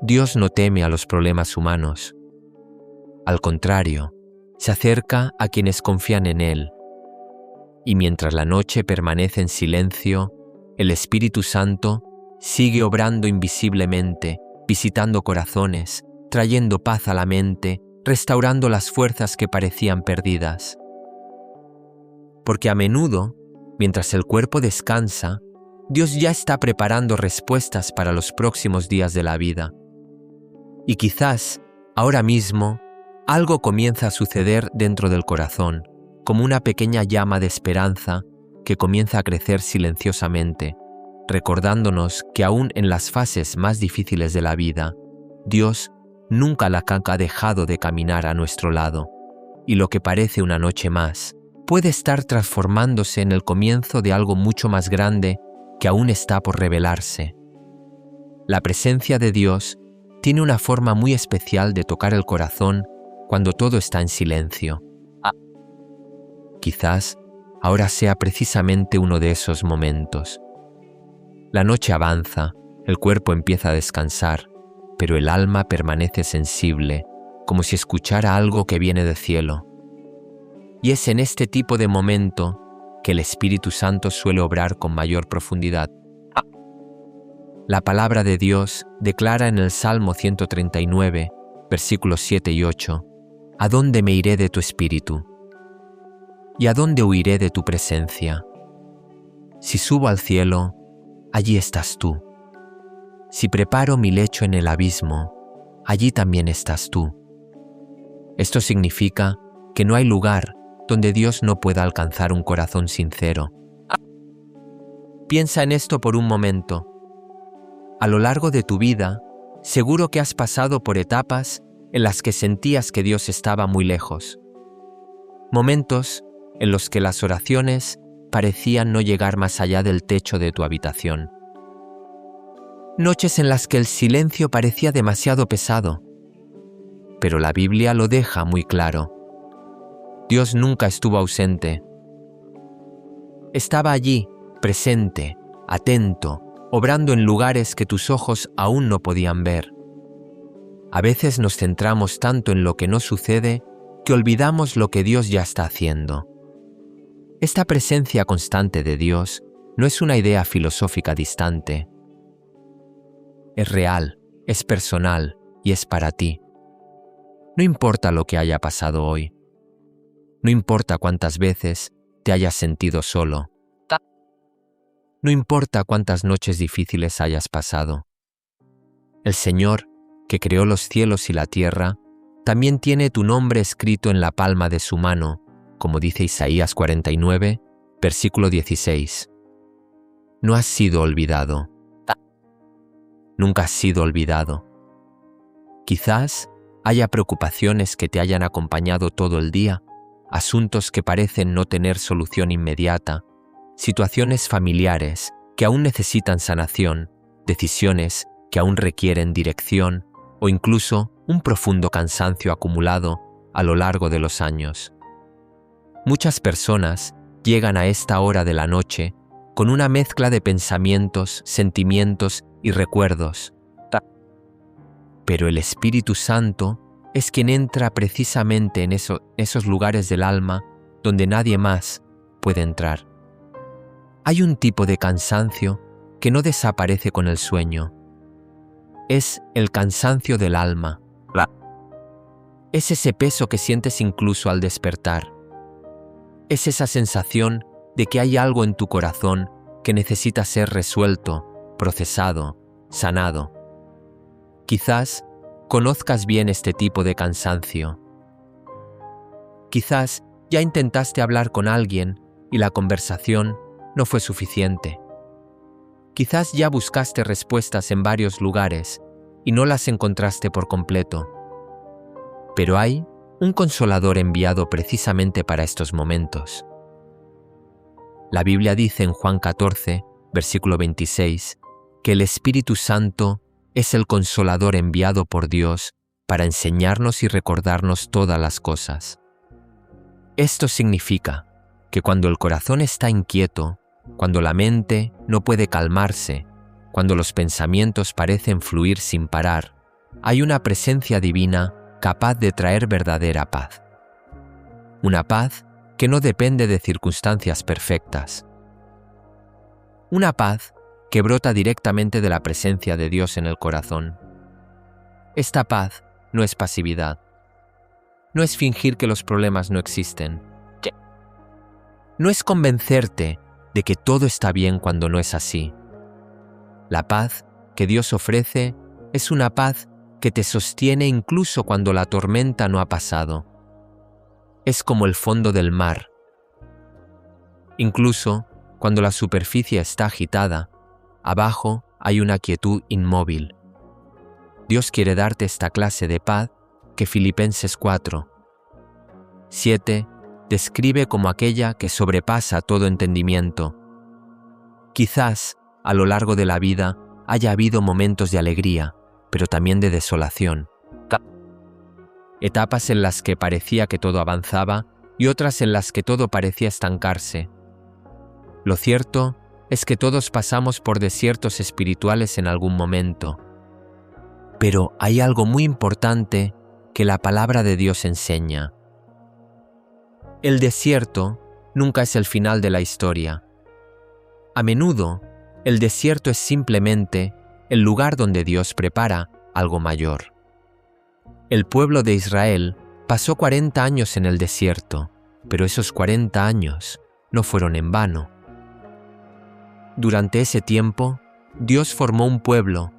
Dios no teme a los problemas humanos. Al contrario, se acerca a quienes confían en Él. Y mientras la noche permanece en silencio, el Espíritu Santo sigue obrando invisiblemente, visitando corazones, trayendo paz a la mente, restaurando las fuerzas que parecían perdidas. Porque a menudo Mientras el cuerpo descansa, Dios ya está preparando respuestas para los próximos días de la vida. Y quizás, ahora mismo, algo comienza a suceder dentro del corazón, como una pequeña llama de esperanza que comienza a crecer silenciosamente, recordándonos que aún en las fases más difíciles de la vida, Dios nunca ha dejado de caminar a nuestro lado, y lo que parece una noche más puede estar transformándose en el comienzo de algo mucho más grande que aún está por revelarse. La presencia de Dios tiene una forma muy especial de tocar el corazón cuando todo está en silencio. Quizás ahora sea precisamente uno de esos momentos. La noche avanza, el cuerpo empieza a descansar, pero el alma permanece sensible, como si escuchara algo que viene del cielo. Y es en este tipo de momento que el Espíritu Santo suele obrar con mayor profundidad. La palabra de Dios declara en el Salmo 139, versículos 7 y 8, ¿A dónde me iré de tu espíritu? ¿Y a dónde huiré de tu presencia? Si subo al cielo, allí estás tú. Si preparo mi lecho en el abismo, allí también estás tú. Esto significa que no hay lugar donde Dios no pueda alcanzar un corazón sincero. Piensa en esto por un momento. A lo largo de tu vida, seguro que has pasado por etapas en las que sentías que Dios estaba muy lejos. Momentos en los que las oraciones parecían no llegar más allá del techo de tu habitación. Noches en las que el silencio parecía demasiado pesado. Pero la Biblia lo deja muy claro. Dios nunca estuvo ausente. Estaba allí, presente, atento, obrando en lugares que tus ojos aún no podían ver. A veces nos centramos tanto en lo que no sucede que olvidamos lo que Dios ya está haciendo. Esta presencia constante de Dios no es una idea filosófica distante. Es real, es personal y es para ti. No importa lo que haya pasado hoy. No importa cuántas veces te hayas sentido solo. No importa cuántas noches difíciles hayas pasado. El Señor, que creó los cielos y la tierra, también tiene tu nombre escrito en la palma de su mano, como dice Isaías 49, versículo 16. No has sido olvidado. Nunca has sido olvidado. Quizás haya preocupaciones que te hayan acompañado todo el día, asuntos que parecen no tener solución inmediata, situaciones familiares que aún necesitan sanación, decisiones que aún requieren dirección o incluso un profundo cansancio acumulado a lo largo de los años. Muchas personas llegan a esta hora de la noche con una mezcla de pensamientos, sentimientos y recuerdos. Pero el Espíritu Santo es quien entra precisamente en esos lugares del alma donde nadie más puede entrar. Hay un tipo de cansancio que no desaparece con el sueño. Es el cansancio del alma. Es ese peso que sientes incluso al despertar. Es esa sensación de que hay algo en tu corazón que necesita ser resuelto, procesado, sanado. Quizás conozcas bien este tipo de cansancio. Quizás ya intentaste hablar con alguien y la conversación no fue suficiente. Quizás ya buscaste respuestas en varios lugares y no las encontraste por completo. Pero hay un consolador enviado precisamente para estos momentos. La Biblia dice en Juan 14, versículo 26, que el Espíritu Santo es el consolador enviado por Dios para enseñarnos y recordarnos todas las cosas. Esto significa que cuando el corazón está inquieto, cuando la mente no puede calmarse, cuando los pensamientos parecen fluir sin parar, hay una presencia divina capaz de traer verdadera paz. Una paz que no depende de circunstancias perfectas. Una paz que brota directamente de la presencia de Dios en el corazón. Esta paz no es pasividad. No es fingir que los problemas no existen. No es convencerte de que todo está bien cuando no es así. La paz que Dios ofrece es una paz que te sostiene incluso cuando la tormenta no ha pasado. Es como el fondo del mar. Incluso cuando la superficie está agitada, abajo hay una quietud inmóvil. Dios quiere darte esta clase de paz que Filipenses 4:7 describe como aquella que sobrepasa todo entendimiento. Quizás, a lo largo de la vida, haya habido momentos de alegría, pero también de desolación. Etapas en las que parecía que todo avanzaba y otras en las que todo parecía estancarse. Lo cierto es que todos pasamos por desiertos espirituales en algún momento. Pero hay algo muy importante que la palabra de Dios enseña. El desierto nunca es el final de la historia. A menudo, el desierto es simplemente el lugar donde Dios prepara algo mayor. El pueblo de Israel pasó 40 años en el desierto, pero esos 40 años no fueron en vano. Durante ese tiempo, Dios formó un pueblo,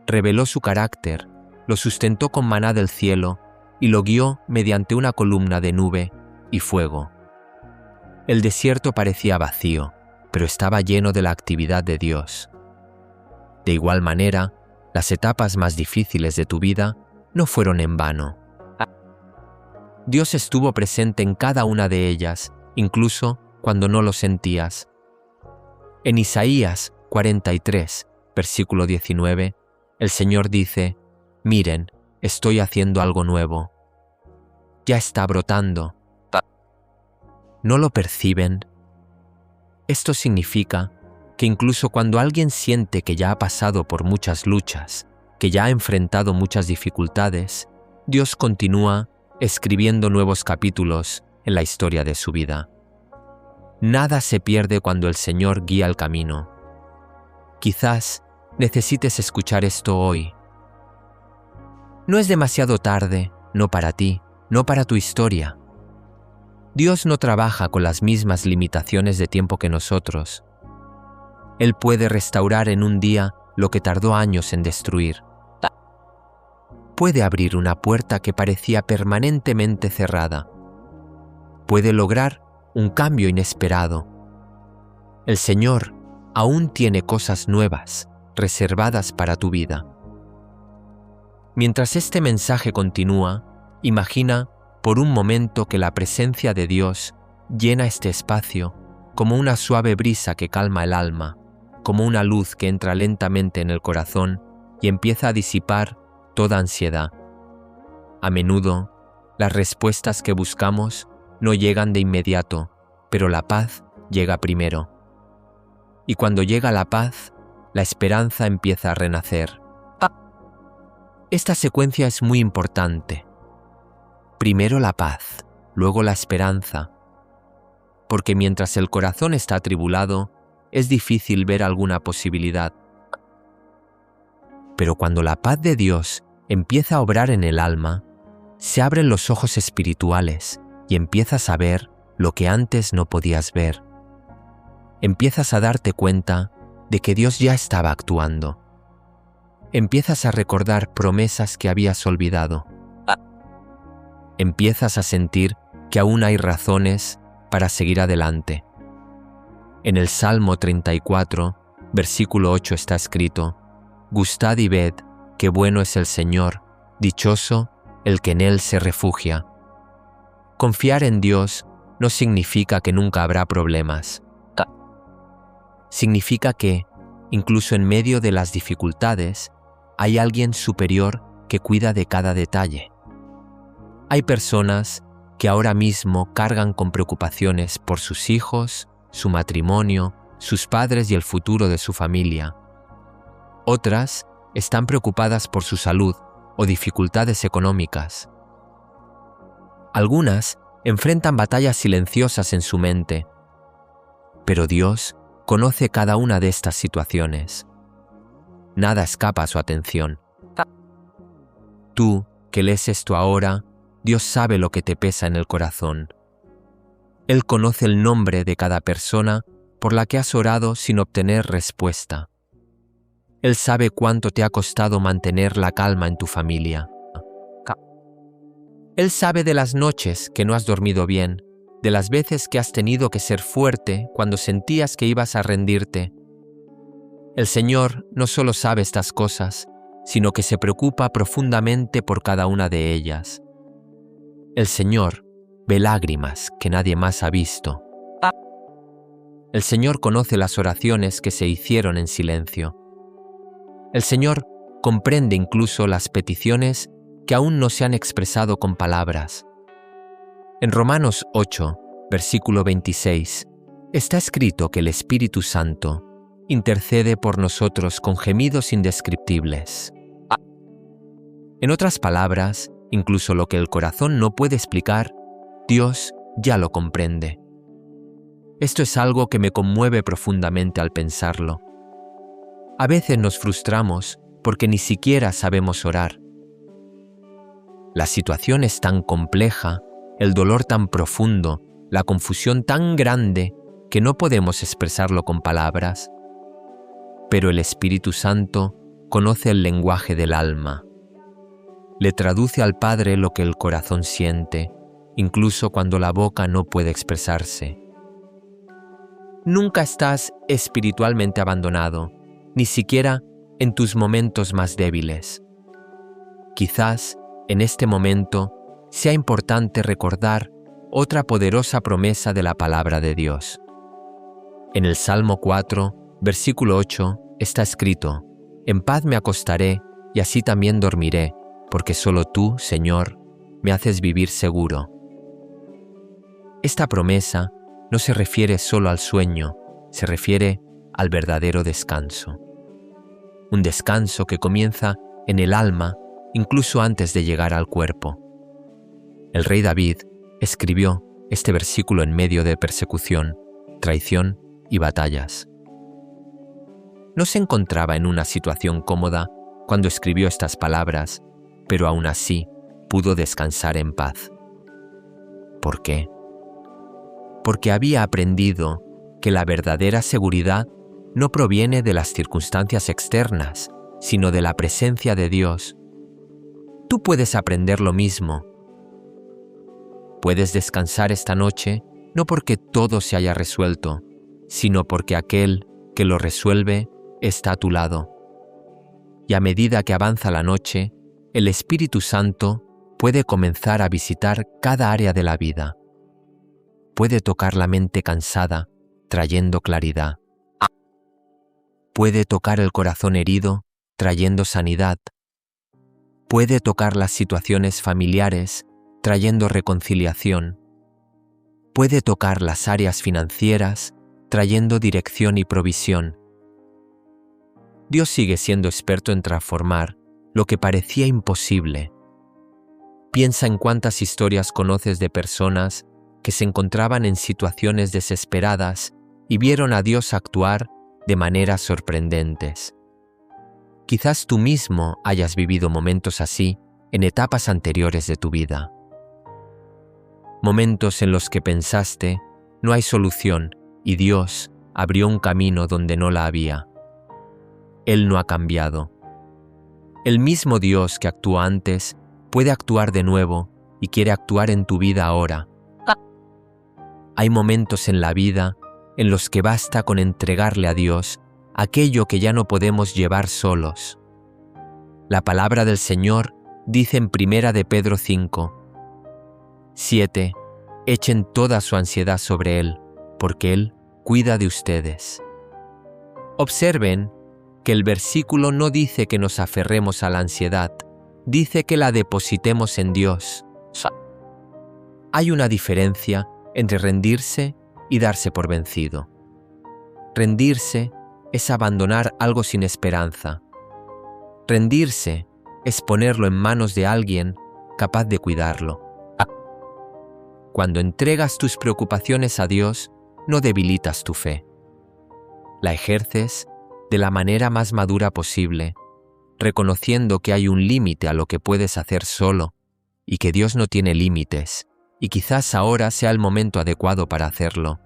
reveló su carácter, lo sustentó con maná del cielo y lo guió mediante una columna de nube y fuego. El desierto parecía vacío, pero estaba lleno de la actividad de Dios. De igual manera, las etapas más difíciles de tu vida no fueron en vano. Dios estuvo presente en cada una de ellas, incluso cuando no lo sentías. En Isaías 43, versículo 19, el Señor dice: «Miren, estoy haciendo algo nuevo. Ya está brotando». ¿No lo perciben? Esto significa que incluso cuando alguien siente que ya ha pasado por muchas luchas, que ya ha enfrentado muchas dificultades, Dios continúa escribiendo nuevos capítulos en la historia de su vida. Nada se pierde cuando el Señor guía el camino. Quizás necesites escuchar esto hoy. No es demasiado tarde, no para ti, no para tu historia. Dios no trabaja con las mismas limitaciones de tiempo que nosotros. Él puede restaurar en un día lo que tardó años en destruir. Puede abrir una puerta que parecía permanentemente cerrada. Puede lograr un cambio inesperado. El Señor aún tiene cosas nuevas reservadas para tu vida. Mientras este mensaje continúa, imagina por un momento que la presencia de Dios llena este espacio como una suave brisa que calma el alma, como una luz que entra lentamente en el corazón y empieza a disipar toda ansiedad. A menudo, las respuestas que buscamos no llegan de inmediato, pero la paz llega primero. Y cuando llega la paz, la esperanza empieza a renacer. Esta secuencia es muy importante. Primero la paz, luego la esperanza. Porque mientras el corazón está atribulado, es difícil ver alguna posibilidad. Pero cuando la paz de Dios empieza a obrar en el alma, se abren los ojos espirituales y empiezas a ver lo que antes no podías ver. Empiezas a darte cuenta de que Dios ya estaba actuando. Empiezas a recordar promesas que habías olvidado. Empiezas a sentir que aún hay razones para seguir adelante. En el Salmo 34, versículo 8 está escrito: «Gustad y ved qué bueno es el Señor, dichoso el que en Él se refugia». Confiar en Dios no significa que nunca habrá problemas. Significa que, incluso en medio de las dificultades, hay alguien superior que cuida de cada detalle. Hay personas que ahora mismo cargan con preocupaciones por sus hijos, su matrimonio, sus padres y el futuro de su familia. Otras están preocupadas por su salud o dificultades económicas. Algunas enfrentan batallas silenciosas en su mente, pero Dios conoce cada una de estas situaciones. Nada escapa a su atención. Tú, que lees esto ahora, Dios sabe lo que te pesa en el corazón. Él conoce el nombre de cada persona por la que has orado sin obtener respuesta. Él sabe cuánto te ha costado mantener la calma en tu familia. Él sabe de las noches que no has dormido bien, de las veces que has tenido que ser fuerte cuando sentías que ibas a rendirte. El Señor no solo sabe estas cosas, sino que se preocupa profundamente por cada una de ellas. El Señor ve lágrimas que nadie más ha visto. El Señor conoce las oraciones que se hicieron en silencio. El Señor comprende incluso las peticiones que aún no se han expresado con palabras. En Romanos 8, versículo 26, está escrito que el Espíritu Santo intercede por nosotros con gemidos indescriptibles. En otras palabras, incluso lo que el corazón no puede explicar, Dios ya lo comprende. Esto es algo que me conmueve profundamente al pensarlo. A veces nos frustramos porque ni siquiera sabemos orar. La situación es tan compleja, el dolor tan profundo, la confusión tan grande que no podemos expresarlo con palabras. Pero el Espíritu Santo conoce el lenguaje del alma. Le traduce al Padre lo que el corazón siente, incluso cuando la boca no puede expresarse. Nunca estás espiritualmente abandonado, ni siquiera en tus momentos más débiles. Quizás, en este momento, sea importante recordar otra poderosa promesa de la palabra de Dios. En el Salmo 4, versículo 8, está escrito: «En paz me acostaré y así también dormiré, porque solo tú, Señor, me haces vivir seguro». Esta promesa no se refiere solo al sueño, se refiere al verdadero descanso. Un descanso que comienza en el alma incluso antes de llegar al cuerpo. El rey David escribió este versículo en medio de persecución, traición y batallas. No se encontraba en una situación cómoda cuando escribió estas palabras, pero aún así pudo descansar en paz. ¿Por qué? Porque había aprendido que la verdadera seguridad no proviene de las circunstancias externas, sino de la presencia de Dios. Tú puedes aprender lo mismo. Puedes descansar esta noche no porque todo se haya resuelto, sino porque aquel que lo resuelve está a tu lado. Y a medida que avanza la noche, el Espíritu Santo puede comenzar a visitar cada área de la vida. Puede tocar la mente cansada, trayendo claridad. Puede tocar el corazón herido, trayendo sanidad. Puede tocar las situaciones familiares, trayendo reconciliación. Puede tocar las áreas financieras, trayendo dirección y provisión. Dios sigue siendo experto en transformar lo que parecía imposible. Piensa en cuántas historias conoces de personas que se encontraban en situaciones desesperadas y vieron a Dios actuar de maneras sorprendentes. Quizás tú mismo hayas vivido momentos así en etapas anteriores de tu vida. Momentos en los que pensaste, no hay solución, y Dios abrió un camino donde no la había. Él no ha cambiado. El mismo Dios que actuó antes puede actuar de nuevo y quiere actuar en tu vida ahora. Hay momentos en la vida en los que basta con entregarle a Dios aquello que ya no podemos llevar solos. La palabra del Señor dice en 1 de Pedro 5, 7, echen toda su ansiedad sobre Él, porque Él cuida de ustedes. Observen que el versículo no dice que nos aferremos a la ansiedad, dice que la depositemos en Dios. Hay una diferencia entre rendirse y darse por vencido. Rendirse es abandonar algo sin esperanza. Rendirse es ponerlo en manos de alguien capaz de cuidarlo. Cuando entregas tus preocupaciones a Dios, no debilitas tu fe. La ejerces de la manera más madura posible, reconociendo que hay un límite a lo que puedes hacer solo y que Dios no tiene límites, y quizás ahora sea el momento adecuado para hacerlo.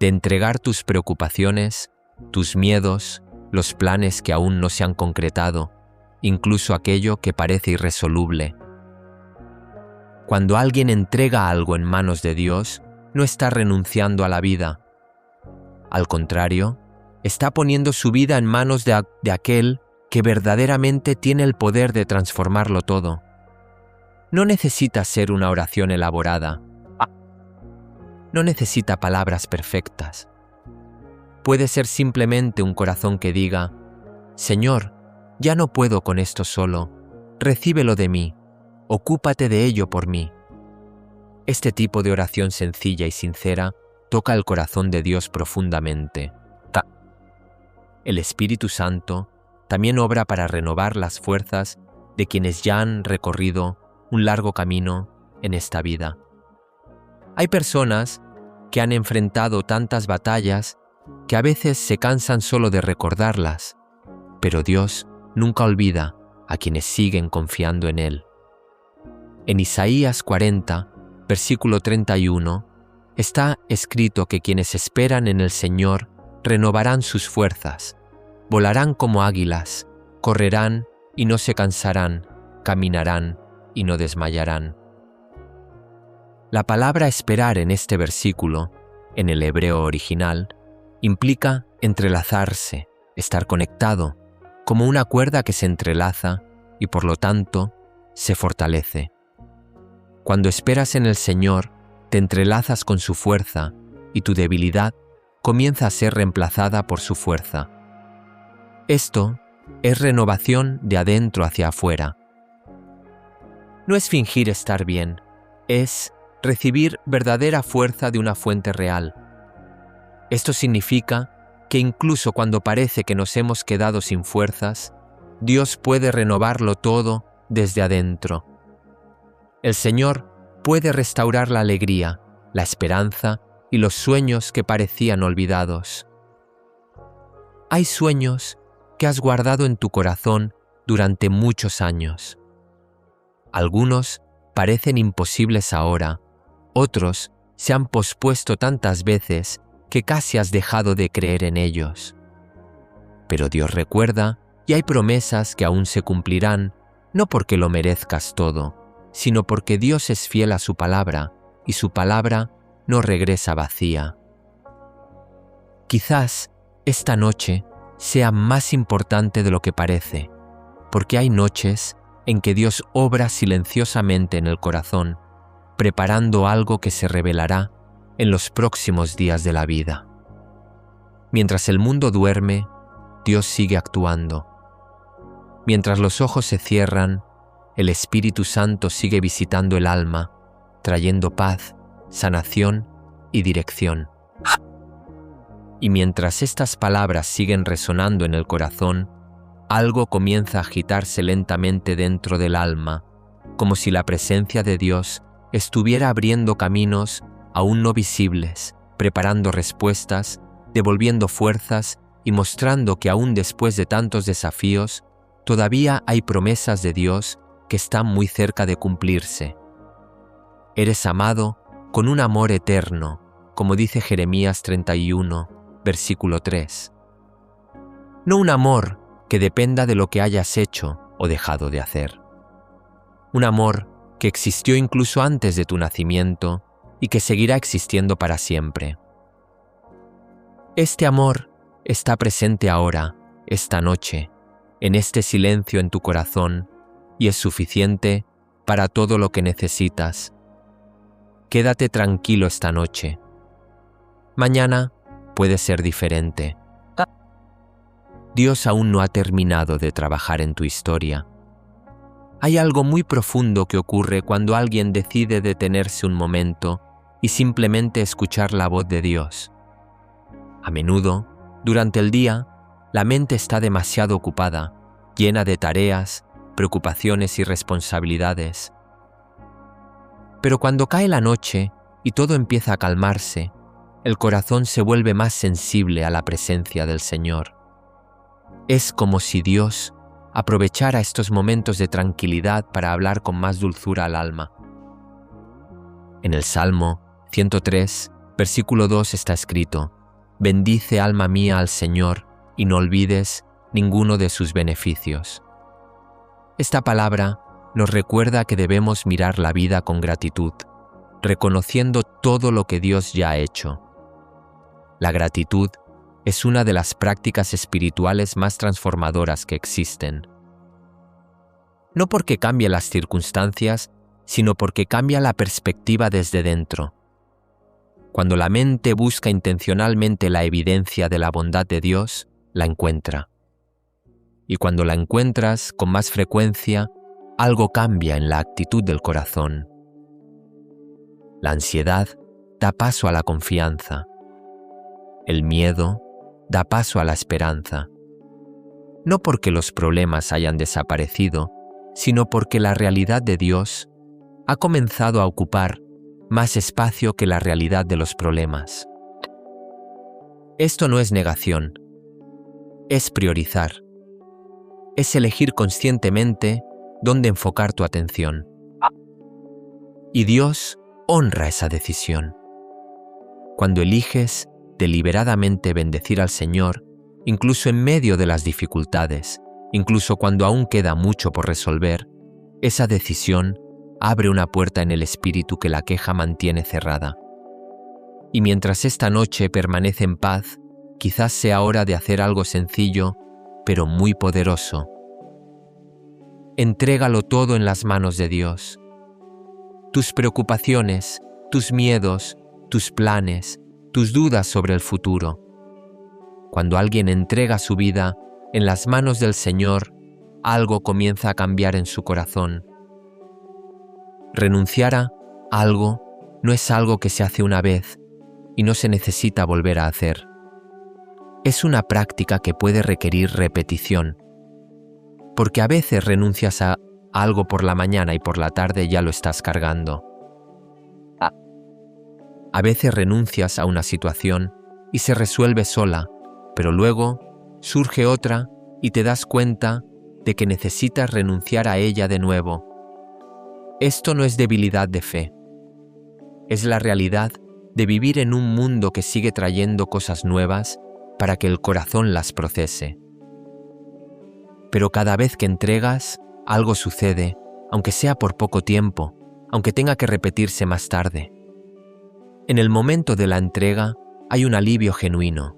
de entregar tus preocupaciones, tus miedos, los planes que aún no se han concretado, incluso aquello que parece irresoluble. Cuando alguien entrega algo en manos de Dios, no está renunciando a la vida. Al contrario, está poniendo su vida en manos de aquel que verdaderamente tiene el poder de transformarlo todo. No necesita ser una oración elaborada. No necesita palabras perfectas. Puede ser simplemente un corazón que diga: Señor, ya no puedo con esto solo, recíbelo de mí, ocúpate de ello por mí. Este tipo de oración sencilla y sincera toca el corazón de Dios profundamente. El Espíritu Santo también obra para renovar las fuerzas de quienes ya han recorrido un largo camino en esta vida. Hay personas que han enfrentado tantas batallas que a veces se cansan solo de recordarlas, pero Dios nunca olvida a quienes siguen confiando en Él. En Isaías 40, versículo 31, está escrito que quienes esperan en el Señor renovarán sus fuerzas, volarán como águilas, correrán y no se cansarán, caminarán y no desmayarán. La palabra esperar en este versículo, en el hebreo original, implica entrelazarse, estar conectado, como una cuerda que se entrelaza y por lo tanto se fortalece. Cuando esperas en el Señor, te entrelazas con su fuerza y tu debilidad comienza a ser reemplazada por su fuerza. Esto es renovación de adentro hacia afuera. No es fingir estar bien, es recibir verdadera fuerza de una fuente real. Esto significa que incluso cuando parece que nos hemos quedado sin fuerzas, Dios puede renovarlo todo desde adentro. El Señor puede restaurar la alegría, la esperanza y los sueños que parecían olvidados. Hay sueños que has guardado en tu corazón durante muchos años. Algunos parecen imposibles ahora, otros se han pospuesto tantas veces que casi has dejado de creer en ellos. Pero Dios recuerda y hay promesas que aún se cumplirán, no porque lo merezcas todo, sino porque Dios es fiel a su palabra y su palabra no regresa vacía. Quizás esta noche sea más importante de lo que parece, porque hay noches en que Dios obra silenciosamente en el corazón, preparando algo que se revelará en los próximos días de la vida. Mientras el mundo duerme, Dios sigue actuando. Mientras los ojos se cierran, el Espíritu Santo sigue visitando el alma, trayendo paz, sanación y dirección. Y mientras estas palabras siguen resonando en el corazón, algo comienza a agitarse lentamente dentro del alma, como si la presencia de Dios estuviera abriendo caminos aún no visibles, preparando respuestas, devolviendo fuerzas y mostrando que aún después de tantos desafíos, todavía hay promesas de Dios que están muy cerca de cumplirse. Eres amado con un amor eterno, como dice Jeremías 31, versículo 3. No un amor que dependa de lo que hayas hecho o dejado de hacer. Un amor que existió incluso antes de tu nacimiento y que seguirá existiendo para siempre. Este amor está presente ahora, esta noche, en este silencio en tu corazón y es suficiente para todo lo que necesitas. Quédate tranquilo esta noche. Mañana puede ser diferente. Dios aún no ha terminado de trabajar en tu historia. Hay algo muy profundo que ocurre cuando alguien decide detenerse un momento y simplemente escuchar la voz de Dios. A menudo, durante el día, la mente está demasiado ocupada, llena de tareas, preocupaciones y responsabilidades. Pero cuando cae la noche y todo empieza a calmarse, el corazón se vuelve más sensible a la presencia del Señor. Es como si Dios aprovechara estos momentos de tranquilidad para hablar con más dulzura al alma. En el Salmo 103 Versículo 2 está escrito: bendice alma mía al Señor y no olvides ninguno de sus beneficios. Esta palabra nos recuerda que debemos mirar la vida con gratitud, reconociendo todo lo que Dios ya ha hecho. La gratitud es una de las prácticas espirituales más transformadoras que existen. No porque cambie las circunstancias, sino porque cambia la perspectiva desde dentro. Cuando la mente busca intencionalmente la evidencia de la bondad de Dios, la encuentra. Y cuando la encuentras con más frecuencia, algo cambia en la actitud del corazón. La ansiedad da paso a la confianza. El miedo da paso a la esperanza. No porque los problemas hayan desaparecido, sino porque la realidad de Dios ha comenzado a ocupar más espacio que la realidad de los problemas. Esto no es negación, es priorizar. Es elegir conscientemente dónde enfocar tu atención. Y Dios honra esa decisión. Cuando eliges deliberadamente bendecir al Señor, incluso en medio de las dificultades, incluso cuando aún queda mucho por resolver, esa decisión abre una puerta en el espíritu que la queja mantiene cerrada. Y mientras esta noche permanece en paz, quizás sea hora de hacer algo sencillo, pero muy poderoso. Entrégalo todo en las manos de Dios. Tus preocupaciones, tus miedos, tus planes, tus dudas sobre el futuro. Cuando alguien entrega su vida en las manos del Señor, algo comienza a cambiar en su corazón. Renunciar a algo no es algo que se hace una vez y no se necesita volver a hacer. Es una práctica que puede requerir repetición, porque a veces renuncias a algo por la mañana y por la tarde ya lo estás cargando. A veces renuncias a una situación y se resuelve sola, pero luego surge otra y te das cuenta de que necesitas renunciar a ella de nuevo. Esto no es debilidad de fe. Es la realidad de vivir en un mundo que sigue trayendo cosas nuevas para que el corazón las procese. Pero cada vez que entregas, algo sucede, aunque sea por poco tiempo, aunque tenga que repetirse más tarde. En el momento de la entrega hay un alivio genuino.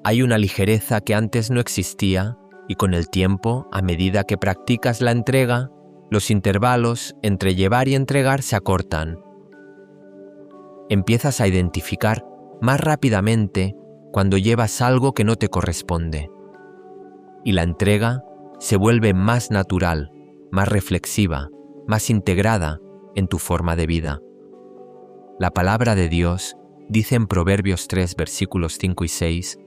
Hay una ligereza que antes no existía y con el tiempo, a medida que practicas la entrega, los intervalos entre llevar y entregar se acortan. Empiezas a identificar más rápidamente cuando llevas algo que no te corresponde. Y la entrega se vuelve más natural, más reflexiva, más integrada en tu forma de vida. La palabra de Dios dice en Proverbios 3, versículos 5 y 6,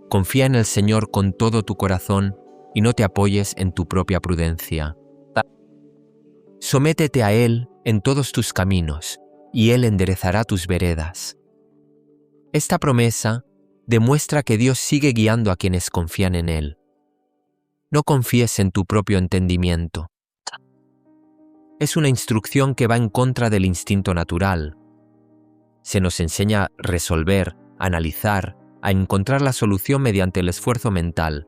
confía en el Señor con todo tu corazón y no te apoyes en tu propia prudencia. Sométete a Él en todos tus caminos, y Él enderezará tus veredas. Esta promesa demuestra que Dios sigue guiando a quienes confían en Él. No confíes en tu propio entendimiento. Es una instrucción que va en contra del instinto natural. Se nos enseña a resolver, a analizar, a encontrar la solución mediante el esfuerzo mental.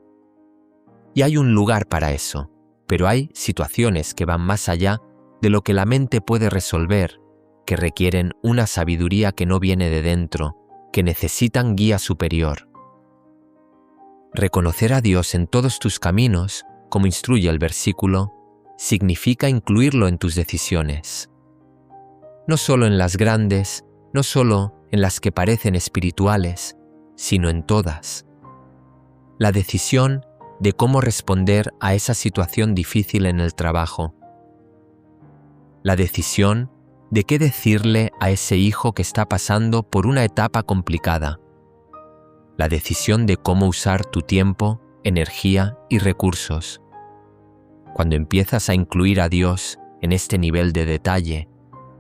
Y hay un lugar para eso, pero hay situaciones que van más allá de lo que la mente puede resolver, que requieren una sabiduría que no viene de dentro, que necesitan guía superior. Reconocer a Dios en todos tus caminos, como instruye el versículo, significa incluirlo en tus decisiones. No solo en las grandes, no solo en las que parecen espirituales, sino en todas. La decisión de cómo responder a esa situación difícil en el trabajo. La decisión de qué decirle a ese hijo que está pasando por una etapa complicada. La decisión de cómo usar tu tiempo, energía y recursos. Cuando empiezas a incluir a Dios en este nivel de detalle,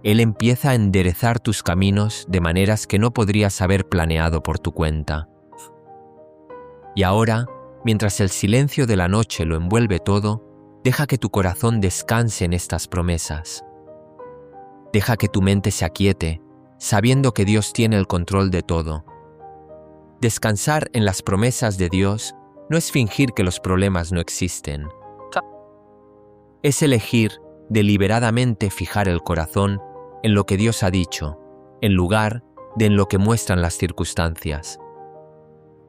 Él empieza a enderezar tus caminos de maneras que no podrías haber planeado por tu cuenta. Y ahora, mientras el silencio de la noche lo envuelve todo, deja que tu corazón descanse en estas promesas. Deja que tu mente se aquiete, sabiendo que Dios tiene el control de todo. Descansar en las promesas de Dios no es fingir que los problemas no existen. Es elegir deliberadamente fijar el corazón en lo que Dios ha dicho, en lugar de en lo que muestran las circunstancias.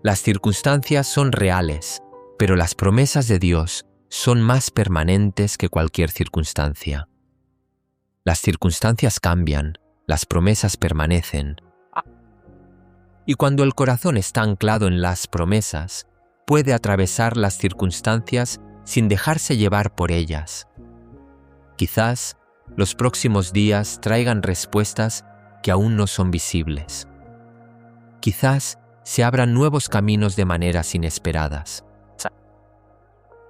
Las circunstancias son reales, pero las promesas de Dios son más permanentes que cualquier circunstancia. Las circunstancias cambian, las promesas permanecen. Y cuando el corazón está anclado en las promesas, puede atravesar las circunstancias sin dejarse llevar por ellas. Quizás los próximos días traigan respuestas que aún no son visibles. Quizás se abran nuevos caminos de maneras inesperadas.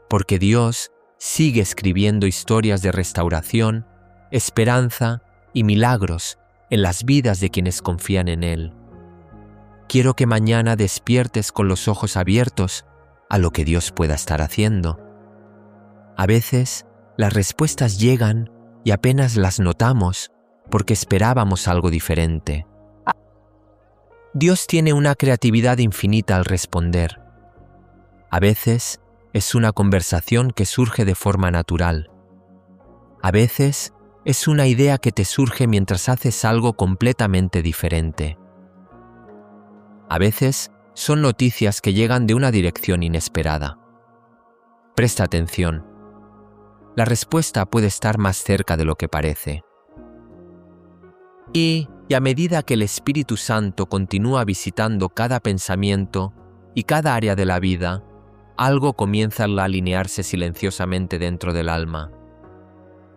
Porque Dios sigue escribiendo historias de restauración, esperanza y milagros en las vidas de quienes confían en Él. Quiero que mañana despiertes con los ojos abiertos a lo que Dios pueda estar haciendo. A veces, las respuestas llegan y apenas las notamos porque esperábamos algo diferente. Dios tiene una creatividad infinita al responder. A veces, es una conversación que surge de forma natural. A veces, es una idea que te surge mientras haces algo completamente diferente. A veces, son noticias que llegan de una dirección inesperada. Presta atención. La respuesta puede estar más cerca de lo que parece. Y a medida que el Espíritu Santo continúa visitando cada pensamiento y cada área de la vida, algo comienza a alinearse silenciosamente dentro del alma,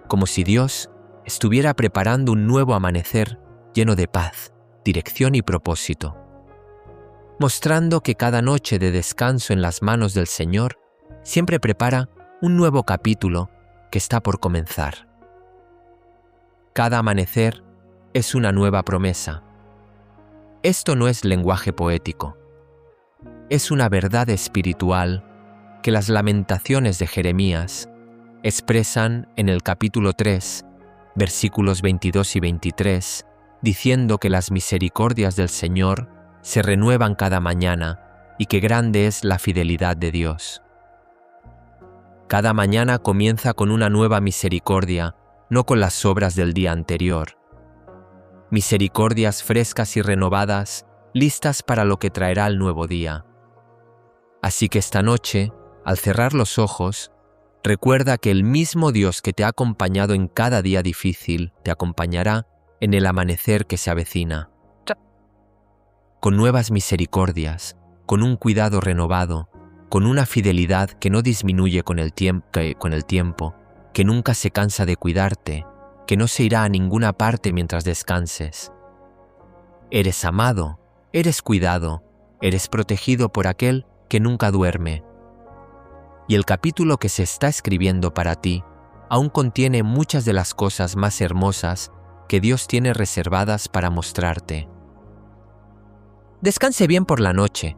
como si Dios estuviera preparando un nuevo amanecer lleno de paz, dirección y propósito, mostrando que cada noche de descanso en las manos del Señor siempre prepara un nuevo capítulo que está por comenzar. Cada amanecer es una nueva promesa. Esto no es lenguaje poético. Es una verdad espiritual que las lamentaciones de Jeremías expresan en el capítulo 3, versículos 22 y 23, diciendo que las misericordias del Señor se renuevan cada mañana y que grande es la fidelidad de Dios. Cada mañana comienza con una nueva misericordia, no con las obras del día anterior. Misericordias frescas y renovadas, listas para lo que traerá el nuevo día. Así que esta noche, al cerrar los ojos, recuerda que el mismo Dios que te ha acompañado en cada día difícil te acompañará en el amanecer que se avecina. Con nuevas misericordias, con un cuidado renovado, con una fidelidad que no disminuye con el tiempo, que nunca se cansa de cuidarte, que no se irá a ninguna parte mientras descanses. Eres amado, eres cuidado, eres protegido por aquel que nunca duerme. Y el capítulo que se está escribiendo para ti aún contiene muchas de las cosas más hermosas que Dios tiene reservadas para mostrarte. Descanse bien por la noche.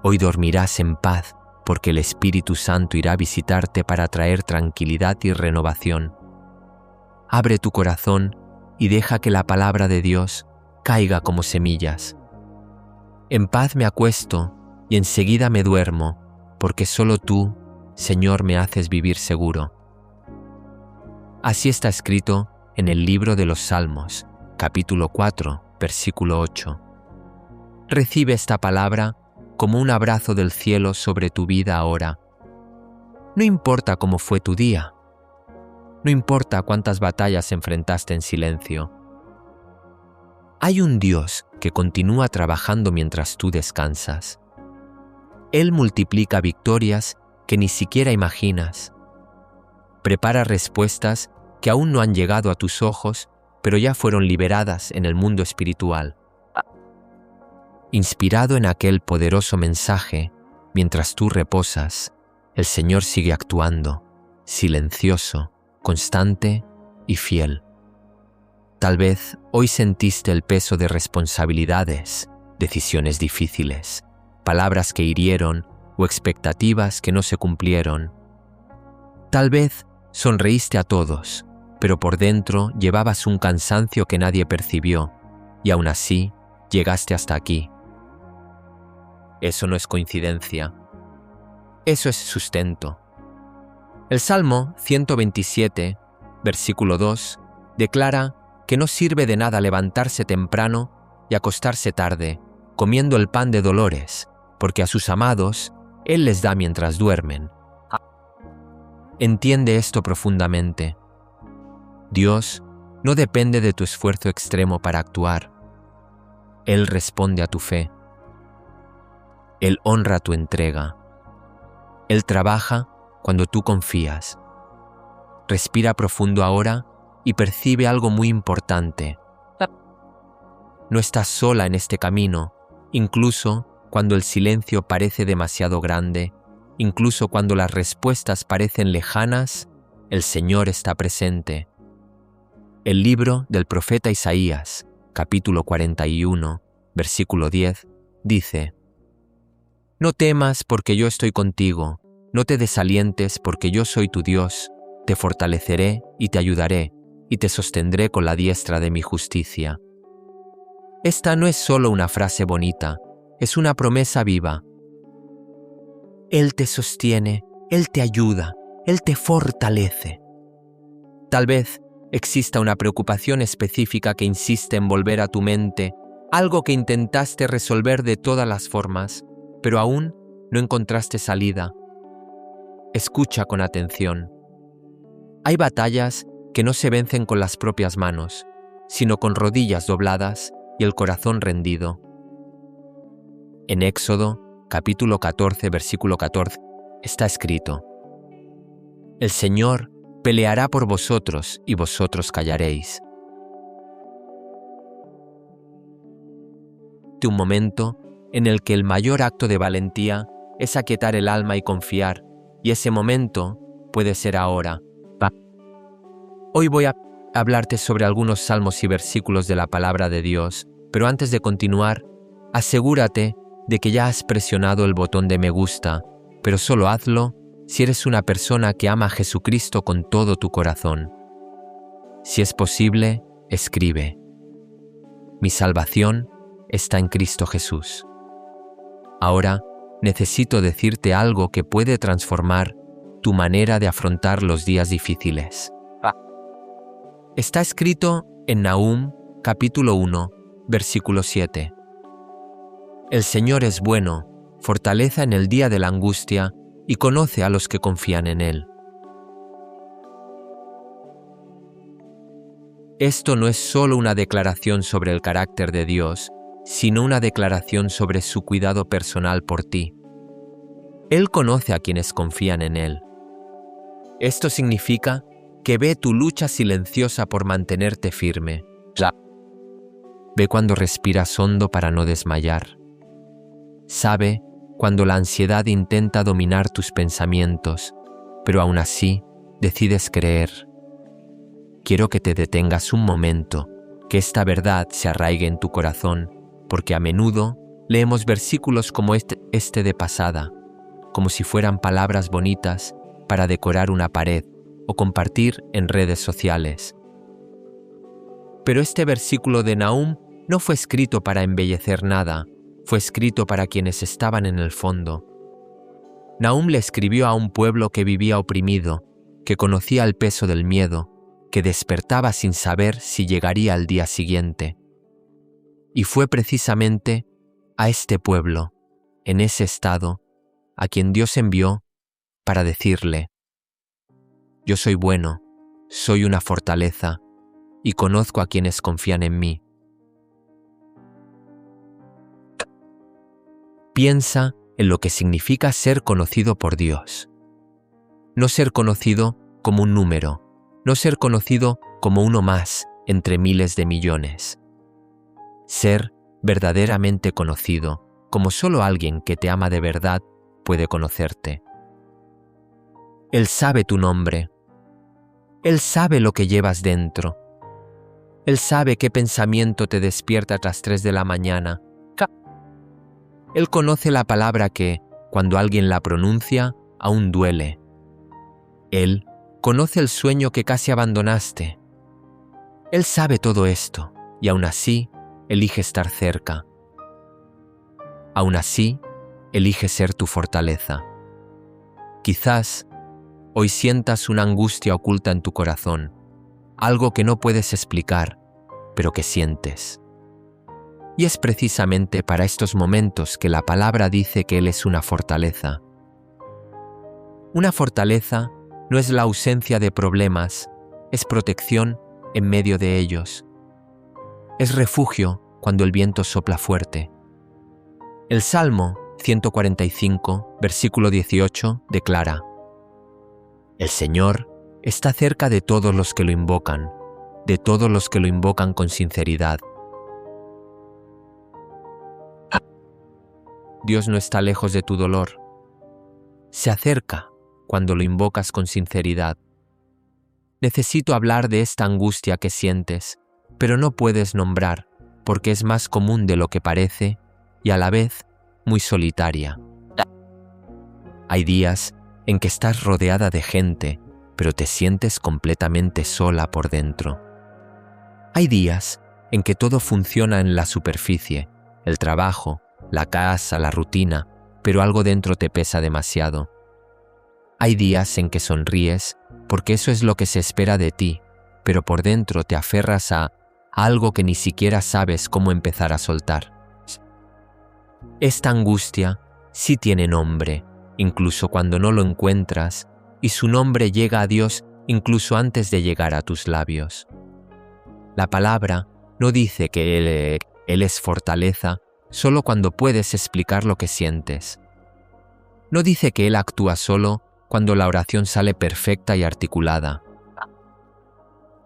Hoy dormirás en paz, porque el Espíritu Santo irá a visitarte para traer tranquilidad y renovación. Abre tu corazón y deja que la palabra de Dios caiga como semillas. En paz me acuesto y enseguida me duermo, porque solo tú, Señor, me haces vivir seguro. Así está escrito en el libro de los Salmos, capítulo 4, versículo 8. Recibe esta palabra como un abrazo del cielo sobre tu vida ahora. No importa cómo fue tu día. No importa cuántas batallas enfrentaste en silencio. Hay un Dios que continúa trabajando mientras tú descansas. Él multiplica victorias que ni siquiera imaginas. Prepara respuestas que aún no han llegado a tus ojos, pero ya fueron liberadas en el mundo espiritual. Inspirado en aquel poderoso mensaje, mientras tú reposas, el Señor sigue actuando, silencioso, constante y fiel. Tal vez hoy sentiste el peso de responsabilidades, decisiones difíciles, palabras que hirieron o expectativas que no se cumplieron. Tal vez sonreíste a todos, pero por dentro llevabas un cansancio que nadie percibió, y aún así llegaste hasta aquí. Eso no es coincidencia. Eso es sustento. El Salmo 127, versículo 2, declara que no sirve de nada levantarse temprano y acostarse tarde, comiendo el pan de dolores, porque a sus amados Él les da mientras duermen. Entiende esto profundamente. Dios no depende de tu esfuerzo extremo para actuar. Él responde a tu fe. Él honra tu entrega. Él trabaja cuando tú confías. Respira profundo ahora y percibe algo muy importante. No estás sola en este camino, incluso cuando el silencio parece demasiado grande, incluso cuando las respuestas parecen lejanas, el Señor está presente. El libro del profeta Isaías, capítulo 41, versículo 10, dice: No temas porque yo estoy contigo, no te desalientes porque yo soy tu Dios, te fortaleceré y te ayudaré, y te sostendré con la diestra de mi justicia. Esta no es solo una frase bonita, es una promesa viva. Él te sostiene, Él te ayuda, Él te fortalece. Tal vez exista una preocupación específica que insiste en volver a tu mente, algo que intentaste resolver de todas las formas, pero aún no encontraste salida. Escucha con atención. Hay batallas que no se vencen con las propias manos, sino con rodillas dobladas y el corazón rendido. En Éxodo, capítulo 14, versículo 14, está escrito: El Señor peleará por vosotros y vosotros callaréis. Un momento en el que el mayor acto de valentía es aquietar el alma y confiar, y ese momento puede ser ahora. Hoy voy a hablarte sobre algunos salmos y versículos de la palabra de Dios, pero antes de continuar, asegúrate de que ya has presionado el botón de me gusta, pero solo hazlo si eres una persona que ama a Jesucristo con todo tu corazón. Si es posible, escribe: Mi salvación está en Cristo Jesús. Ahora necesito decirte algo que puede transformar tu manera de afrontar los días difíciles. Está escrito en Nahum, capítulo 1, versículo 7. El Señor es bueno, fortaleza en el día de la angustia y conoce a los que confían en Él. Esto no es solo una declaración sobre el carácter de Dios, sino una declaración sobre su cuidado personal por ti. Él conoce a quienes confían en Él. Esto significa que ve tu lucha silenciosa por mantenerte firme. Ve cuando respiras hondo para no desmayar. Sabe cuando la ansiedad intenta dominar tus pensamientos, pero aún así decides creer. Quiero que te detengas un momento, que esta verdad se arraigue en tu corazón, porque a menudo leemos versículos como este de pasada, como si fueran palabras bonitas para decorar una pared o compartir en redes sociales. Pero este versículo de Nahum no fue escrito para embellecer nada, fue escrito para quienes estaban en el fondo. Nahum le escribió a un pueblo que vivía oprimido, que conocía el peso del miedo, que despertaba sin saber si llegaría al día siguiente. Y fue precisamente a este pueblo, en ese estado, a quien Dios envió para decirle: Yo soy bueno, soy una fortaleza, y conozco a quienes confían en mí. Piensa en lo que significa ser conocido por Dios. No ser conocido como un número, no ser conocido como uno más entre miles de millones. Ser verdaderamente conocido, como solo alguien que te ama de verdad puede conocerte. Él sabe tu nombre. Él sabe lo que llevas dentro. Él sabe qué pensamiento te despierta a las 3 de la mañana. Él conoce la palabra que, cuando alguien la pronuncia, aún duele. Él Conoce el sueño que casi abandonaste. Él sabe todo esto y aún así elige estar cerca. Aún así, elige ser tu fortaleza. Quizás hoy sientas una angustia oculta en tu corazón, algo que no puedes explicar, pero que sientes. Y es precisamente para estos momentos que la palabra dice que Él es una fortaleza. Una fortaleza no es la ausencia de problemas, es protección en medio de ellos. Es refugio cuando el viento sopla fuerte. El Salmo 145, versículo 18, declara: El Señor está cerca de todos los que lo invocan, de todos los que lo invocan con sinceridad. Dios no está lejos de tu dolor. Se acerca cuando lo invocas con sinceridad. Necesito hablar de esta angustia que sientes, pero no puedes nombrar, porque es más común de lo que parece y a la vez muy solitaria. Hay días en que estás rodeada de gente, pero te sientes completamente sola por dentro. Hay días en que todo funciona en la superficie, el trabajo, la casa, la rutina, pero algo dentro te pesa demasiado. Hay días en que sonríes porque eso es lo que se espera de ti, pero por dentro te aferras a algo que ni siquiera sabes cómo empezar a soltar. Esta angustia sí tiene nombre, incluso cuando no lo encuentras, y su nombre llega a Dios incluso antes de llegar a tus labios. La palabra no dice que Él es fortaleza solo cuando puedes explicar lo que sientes. No dice que Él actúa solo cuando la oración sale perfecta y articulada.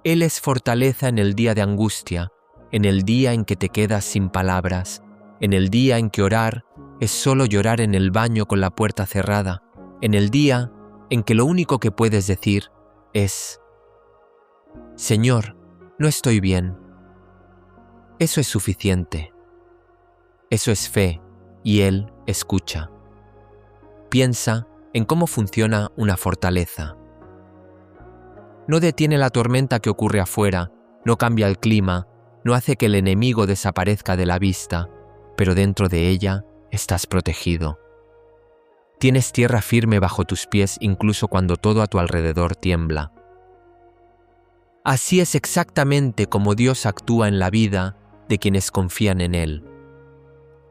Él es fortaleza en el día de angustia, en el día en que te quedas sin palabras, en el día en que orar es solo llorar en el baño con la puerta cerrada, en el día en que lo único que puedes decir es: Señor, no estoy bien. Eso es suficiente. Eso es fe, y Él escucha. Piensa en cómo funciona una fortaleza. No detiene la tormenta que ocurre afuera, no cambia el clima, no hace que el enemigo desaparezca de la vista, pero dentro de ella estás protegido. Tienes tierra firme bajo tus pies incluso cuando todo a tu alrededor tiembla. Así es exactamente como Dios actúa en la vida de quienes confían en Él.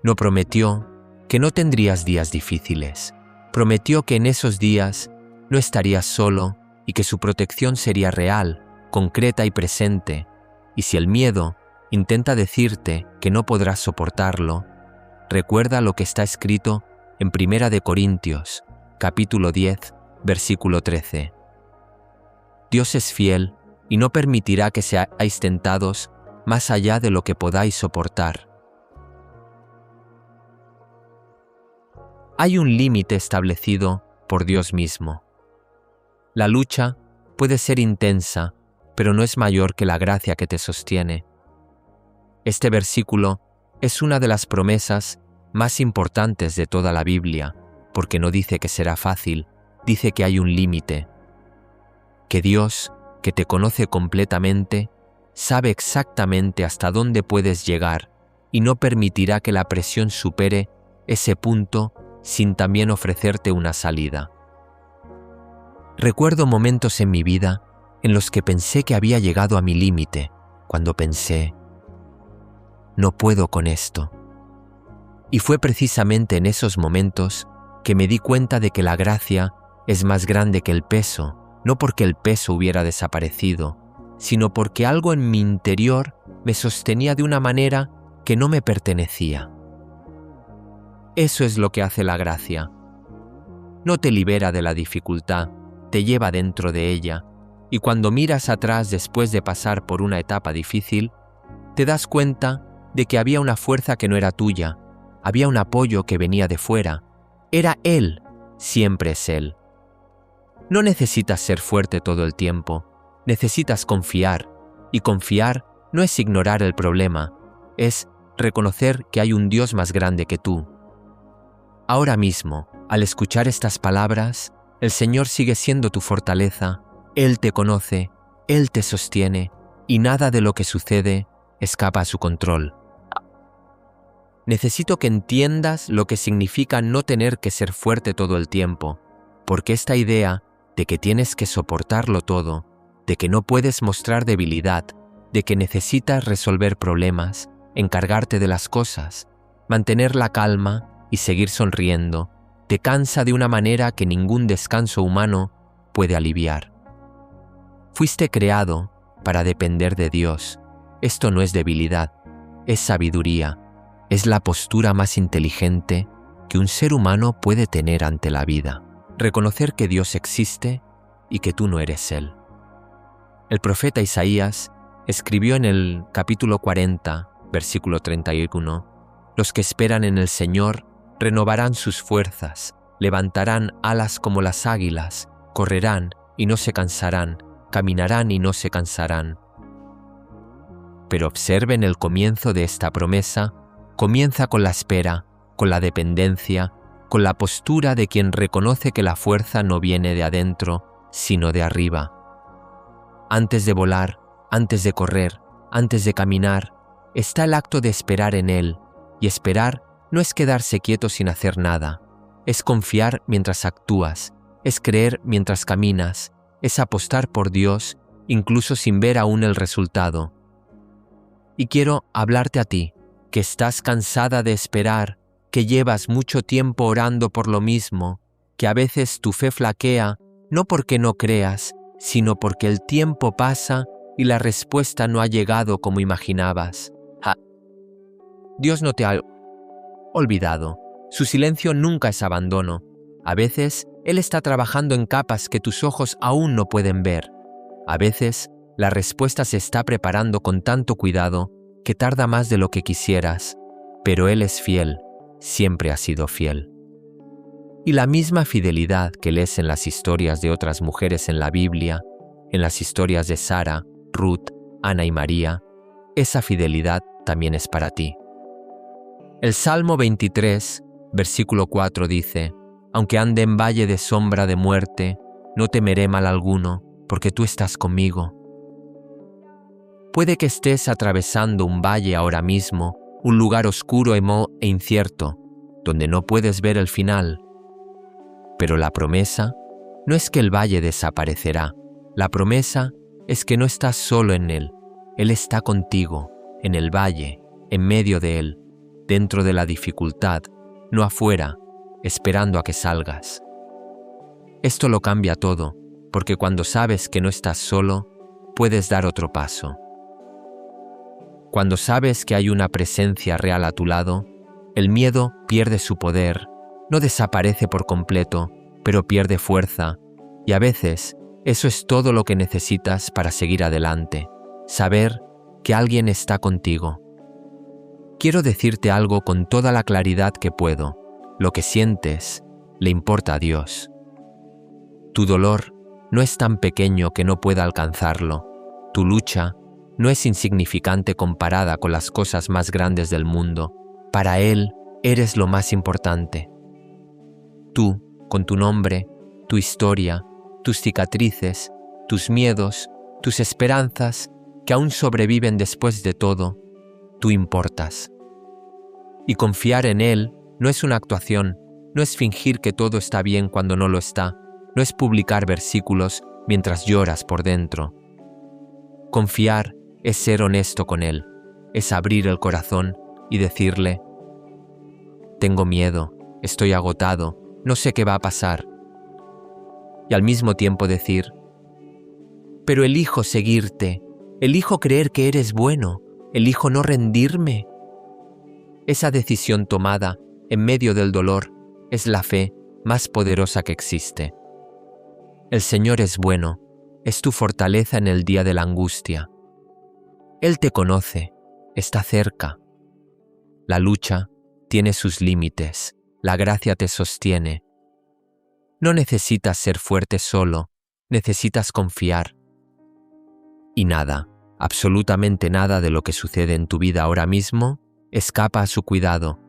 No prometió que no tendrías días difíciles. Prometió que en esos días no estarías solo y que su protección sería real, concreta y presente. Y si el miedo intenta decirte que no podrás soportarlo, recuerda lo que está escrito en 1 Corintios, capítulo 10, versículo 13. Dios es fiel y no permitirá que seáis tentados más allá de lo que podáis soportar. Hay un límite establecido por Dios mismo. La lucha puede ser intensa, pero no es mayor que la gracia que te sostiene. Este versículo es una de las promesas más importantes de toda la Biblia, porque no dice que será fácil, dice que hay un límite. Que Dios, que te conoce completamente, sabe exactamente hasta dónde puedes llegar y no permitirá que la presión supere ese punto sin también ofrecerte una salida. Recuerdo momentos en mi vida en los que pensé que había llegado a mi límite, cuando pensé: no puedo con esto. Y fue precisamente en esos momentos que me di cuenta de que la gracia es más grande que el peso, no porque el peso hubiera desaparecido, sino porque algo en mi interior me sostenía de una manera que no me pertenecía. Eso es lo que hace la gracia. No te libera de la dificultad, te lleva dentro de ella, y cuando miras atrás después de pasar por una etapa difícil, te das cuenta de que había una fuerza que no era tuya, había un apoyo que venía de fuera. Era Él, siempre es Él. No necesitas ser fuerte todo el tiempo, necesitas confiar, y confiar no es ignorar el problema, es reconocer que hay un Dios más grande que tú. Ahora mismo, al escuchar estas palabras, el Señor sigue siendo tu fortaleza Él te conoce, Él te sostiene, y nada de lo que sucede escapa a su control. Necesito que entiendas lo que significa no tener que ser fuerte todo el tiempo, porque esta idea de que tienes que soportarlo todo, de que no puedes mostrar debilidad, de que necesitas resolver problemas, encargarte de las cosas, mantener la calma y seguir sonriendo, te cansa de una manera que ningún descanso humano puede aliviar. Fuiste creado para depender de Dios. Esto no es debilidad, es sabiduría, es la postura más inteligente que un ser humano puede tener ante la vida. Reconocer que Dios existe y que tú no eres Él. El profeta Isaías escribió en el capítulo 40, versículo 31, «Los que esperan en el Señor renovarán sus fuerzas, levantarán alas como las águilas, correrán y no se cansarán, caminarán y no se cansarán». Pero observen el comienzo de esta promesa. Comienza con la espera, con la dependencia, con la postura de quien reconoce que la fuerza no viene de adentro, sino de arriba. Antes de volar, antes de correr, antes de caminar, está el acto de esperar en Él, y esperar no es quedarse quieto sin hacer nada, es confiar mientras actúas, es creer mientras caminas, es apostar por Dios, incluso sin ver aún el resultado. Y quiero hablarte a ti, que estás cansada de esperar, que llevas mucho tiempo orando por lo mismo, que a veces tu fe flaquea, no porque no creas, sino porque el tiempo pasa y la respuesta no ha llegado como imaginabas. Dios no te ha olvidado. Su silencio nunca es abandono. A veces, Él está trabajando en capas que tus ojos aún no pueden ver. A veces, la respuesta se está preparando con tanto cuidado que tarda más de lo que quisieras, pero Él es fiel, siempre ha sido fiel. Y la misma fidelidad que lees en las historias de otras mujeres en la Biblia, en las historias de Sara, Ruth, Ana y María, esa fidelidad también es para ti. El Salmo 23, versículo 4 dice: «Aunque ande en valle de sombra de muerte, no temeré mal alguno, porque tú estás conmigo». Puede que estés atravesando un valle ahora mismo, un lugar oscuro e incierto, donde no puedes ver el final. Pero la promesa no es que el valle desaparecerá. La promesa es que no estás solo en él. Él está contigo, en el valle, en medio de él, dentro de la dificultad, no afuera, esperando a que salgas. Esto lo cambia todo, porque cuando sabes que no estás solo, puedes dar otro paso. Cuando sabes que hay una presencia real a tu lado, el miedo pierde su poder, no desaparece por completo, pero pierde fuerza, y a veces eso es todo lo que necesitas para seguir adelante, saber que alguien está contigo. Quiero decirte algo con toda la claridad que puedo. Lo que sientes le importa a Dios. Tu dolor no es tan pequeño que no pueda alcanzarlo. Tu lucha no es insignificante comparada con las cosas más grandes del mundo. Para Él eres lo más importante. Tú, con tu nombre, tu historia, tus cicatrices, tus miedos, tus esperanzas, que aún sobreviven después de todo, tú importas. Y confiar en Él no es una actuación, no es fingir que todo está bien cuando no lo está, no es publicar versículos mientras lloras por dentro. Confiar es ser honesto con Él, es abrir el corazón y decirle: tengo miedo, estoy agotado, no sé qué va a pasar. Y al mismo tiempo decir: pero elijo seguirte, elijo creer que eres bueno, elijo no rendirme. Esa decisión tomada en medio del dolor es la fe más poderosa que existe. El Señor es bueno, es tu fortaleza en el día de la angustia. Él te conoce, está cerca. La lucha tiene sus límites, la gracia te sostiene. No necesitas ser fuerte solo, necesitas confiar. Y nada, absolutamente nada de lo que sucede en tu vida ahora mismo escapa a su cuidado.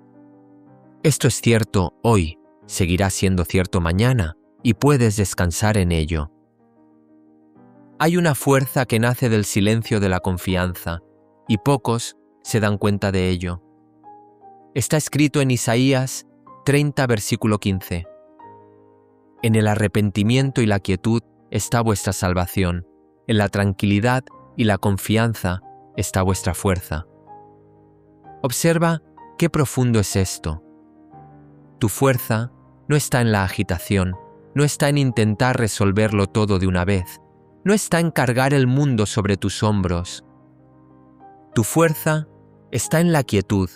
Esto es cierto hoy, seguirá siendo cierto mañana, y puedes descansar en ello. Hay una fuerza que nace del silencio de la confianza, y pocos se dan cuenta de ello. Está escrito en Isaías 30, versículo 15. En el arrepentimiento y la quietud está vuestra salvación, en la tranquilidad y la confianza está vuestra fuerza. Observa qué profundo es esto. Tu fuerza no está en la agitación, no está en intentar resolverlo todo de una vez, no está en cargar el mundo sobre tus hombros. Tu fuerza está en la quietud,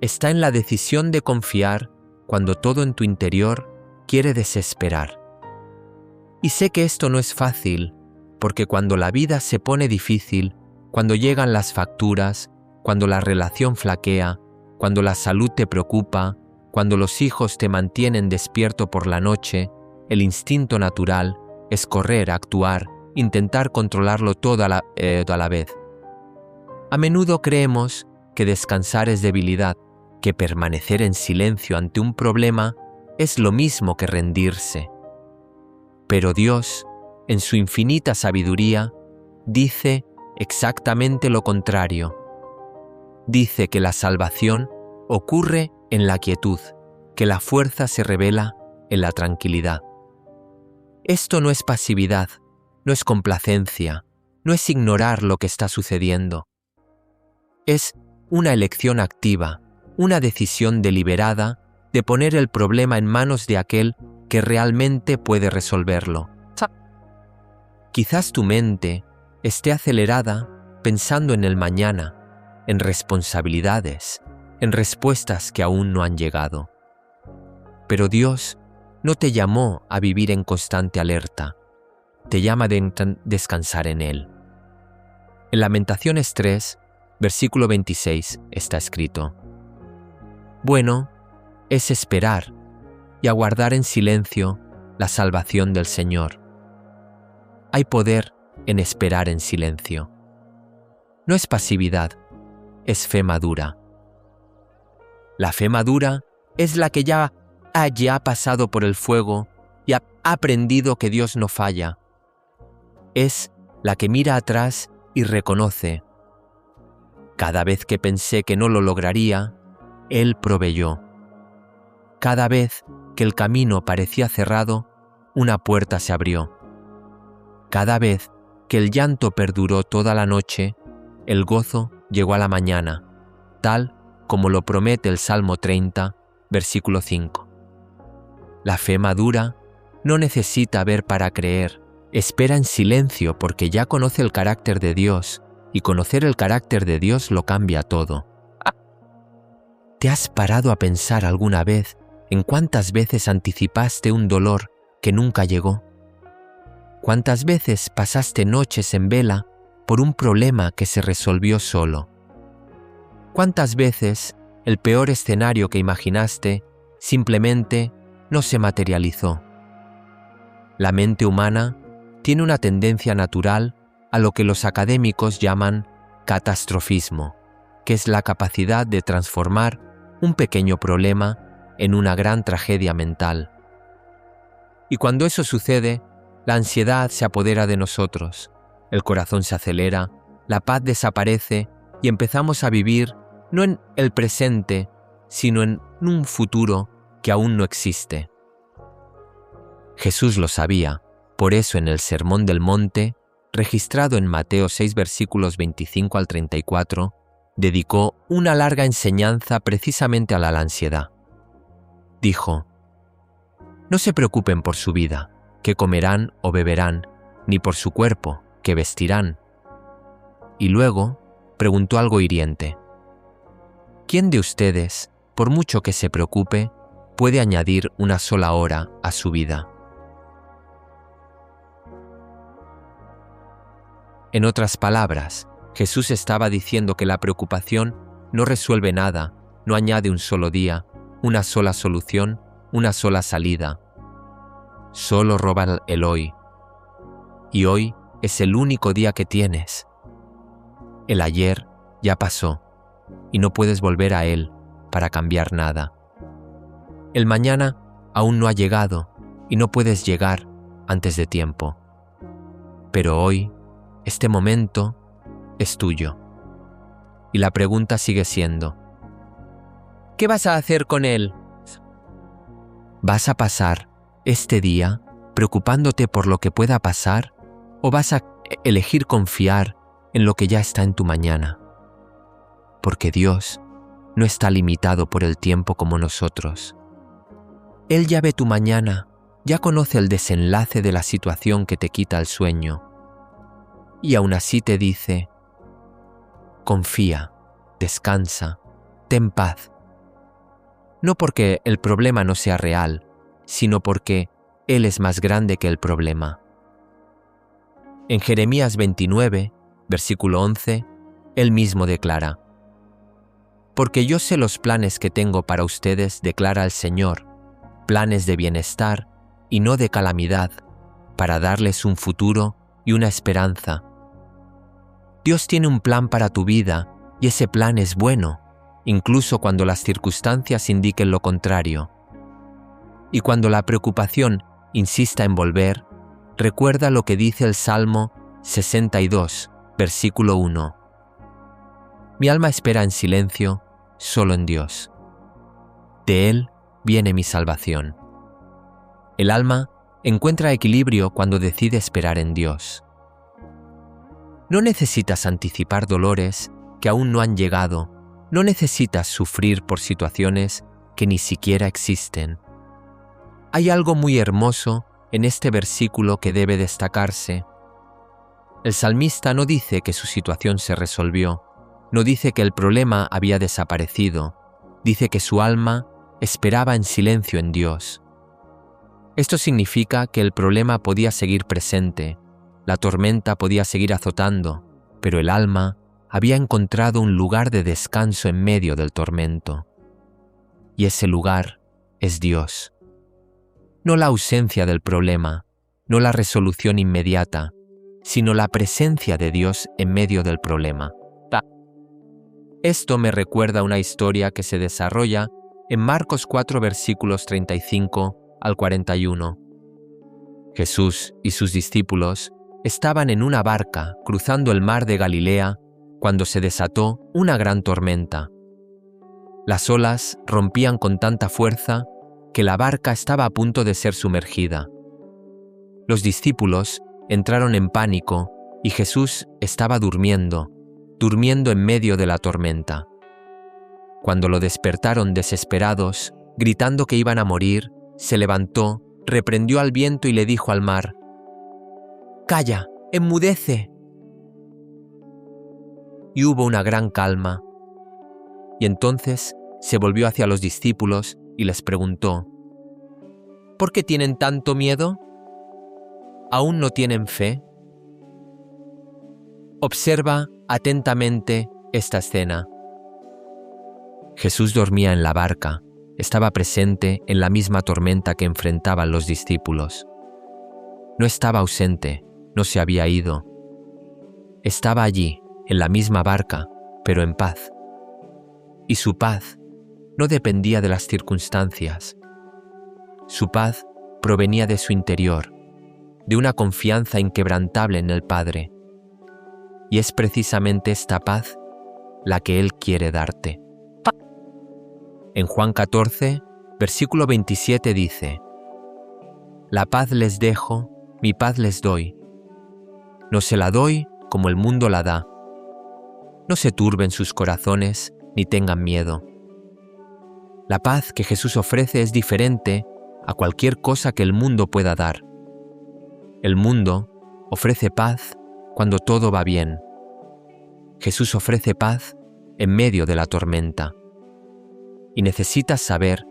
está en la decisión de confiar cuando todo en tu interior quiere desesperar. Y sé que esto no es fácil, porque cuando la vida se pone difícil, cuando llegan las facturas, cuando la relación flaquea, cuando la salud te preocupa, cuando los hijos te mantienen despierto por la noche, el instinto natural es correr, actuar, intentar controlarlo todo a la vez. A menudo creemos que descansar es debilidad, que permanecer en silencio ante un problema es lo mismo que rendirse. Pero Dios, en su infinita sabiduría, dice exactamente lo contrario. Dice que la salvación ocurre en la quietud, que la fuerza se revela en la tranquilidad. Esto no es pasividad, no es complacencia, no es ignorar lo que está sucediendo. Es una elección activa, una decisión deliberada de poner el problema en manos de aquel que realmente puede resolverlo. Quizás tu mente esté acelerada pensando en el mañana, en responsabilidades, en respuestas que aún no han llegado. Pero Dios no te llamó a vivir en constante alerta, te llama a descansar en Él. En Lamentaciones 3, versículo 26 está escrito: bueno es esperar y aguardar en silencio la salvación del Señor. Hay poder en esperar en silencio. No es pasividad, es fe madura. La fe madura es la que ya ha pasado por el fuego y ha aprendido que Dios no falla. Es la que mira atrás y reconoce: cada vez que pensé que no lo lograría, Él proveyó. Cada vez que el camino parecía cerrado, una puerta se abrió. Cada vez que el llanto perduró toda la noche, el gozo llegó a la mañana, tal como lo promete el Salmo 30, versículo 5. La fe madura no necesita ver para creer, espera en silencio porque ya conoce el carácter de Dios, y conocer el carácter de Dios lo cambia todo. ¿Te has parado a pensar alguna vez en cuántas veces anticipaste un dolor que nunca llegó? ¿Cuántas veces pasaste noches en vela por un problema que se resolvió solo? ¿Cuántas veces el peor escenario que imaginaste simplemente no se materializó? La mente humana tiene una tendencia natural a lo que los académicos llaman catastrofismo, que es la capacidad de transformar un pequeño problema en una gran tragedia mental. Y cuando eso sucede, la ansiedad se apodera de nosotros, el corazón se acelera, la paz desaparece y empezamos a vivir no en el presente, sino en un futuro que aún no existe. Jesús lo sabía, por eso en el Sermón del Monte, registrado en Mateo 6 versículos 25 al 34, dedicó una larga enseñanza precisamente a la ansiedad. Dijo: no se preocupen por su vida, qué comerán o beberán, ni por su cuerpo, qué vestirán. Y luego preguntó algo hiriente: ¿quién de ustedes, por mucho que se preocupe, puede añadir una sola hora a su vida? En otras palabras, Jesús estaba diciendo que la preocupación no resuelve nada, no añade un solo día, una sola solución, una sola salida. Solo roba el hoy. Y hoy es el único día que tienes. El ayer ya pasó y no puedes volver a él para cambiar nada. El mañana aún no ha llegado y no puedes llegar antes de tiempo. Pero hoy este momento es tuyo. Y la pregunta sigue siendo, ¿qué vas a hacer con él? ¿Vas a pasar este día preocupándote por lo que pueda pasar o vas a elegir confiar en lo que ya está en tu mañana? Porque Dios no está limitado por el tiempo como nosotros. Él ya ve tu mañana, ya conoce el desenlace de la situación que te quita el sueño. Y aún así te dice, confía, descansa, ten paz. No porque el problema no sea real, sino porque Él es más grande que el problema. En Jeremías 29, versículo 11, Él mismo declara, porque yo sé los planes que tengo para ustedes, declara el Señor, planes de bienestar y no de calamidad, para darles un futuro y una esperanza. Dios tiene un plan para tu vida y ese plan es bueno, incluso cuando las circunstancias indiquen lo contrario. Y cuando la preocupación insista en volver, recuerda lo que dice el Salmo 62, versículo 1. Mi alma espera en silencio, solo en Dios. De Él viene mi salvación. El alma encuentra equilibrio cuando decide esperar en Dios. No necesitas anticipar dolores que aún no han llegado, no necesitas sufrir por situaciones que ni siquiera existen. Hay algo muy hermoso en este versículo que debe destacarse. El salmista no dice que su situación se resolvió, no dice que el problema había desaparecido, dice que su alma esperaba en silencio en Dios. Esto significa que el problema podía seguir presente, la tormenta podía seguir azotando, pero el alma había encontrado un lugar de descanso en medio del tormento. Y ese lugar es Dios. No la ausencia del problema, no la resolución inmediata, sino la presencia de Dios en medio del problema. Esto me recuerda una historia que se desarrolla en Marcos 4 versículos 35 al 41. Jesús y sus discípulos estaban en una barca cruzando el mar de Galilea cuando se desató una gran tormenta. Las olas rompían con tanta fuerza que la barca estaba a punto de ser sumergida. Los discípulos entraron en pánico y Jesús estaba durmiendo en medio de la tormenta. Cuando lo despertaron desesperados, gritando que iban a morir, se levantó, reprendió al viento y le dijo al mar, «¡Calla! ¡Enmudece!». Y hubo una gran calma. Y entonces se volvió hacia los discípulos y les preguntó, «¿Por qué tienen tanto miedo? ¿Aún no tienen fe?». Observa atentamente esta escena. Jesús dormía en la barca, estaba presente en la misma tormenta que enfrentaban los discípulos. No estaba ausente, no se había ido. Estaba allí, en la misma barca, pero en paz. Y su paz no dependía de las circunstancias. Su paz provenía de su interior, de una confianza inquebrantable en el Padre. Y es precisamente esta paz la que Él quiere darte. En Juan 14, versículo 27 dice, «La paz les dejo, mi paz les doy. No se la doy como el mundo la da. No se turben sus corazones ni tengan miedo». La paz que Jesús ofrece es diferente a cualquier cosa que el mundo pueda dar. El mundo ofrece paz cuando todo va bien. Jesús ofrece paz en medio de la tormenta. Y necesitas saber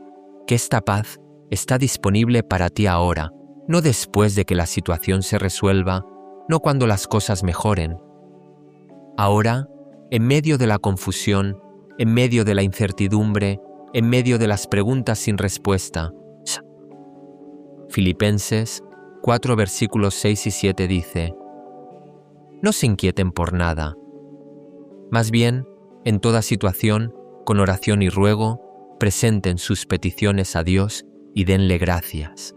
que esta paz está disponible para ti ahora, no después de que la situación se resuelva, no cuando las cosas mejoren. Ahora, en medio de la confusión, en medio de la incertidumbre, en medio de las preguntas sin respuesta. Filipenses 4 versículos 6 y 7 dice, «No se inquieten por nada. Más bien, en toda situación, con oración y ruego, presenten sus peticiones a Dios y denle gracias.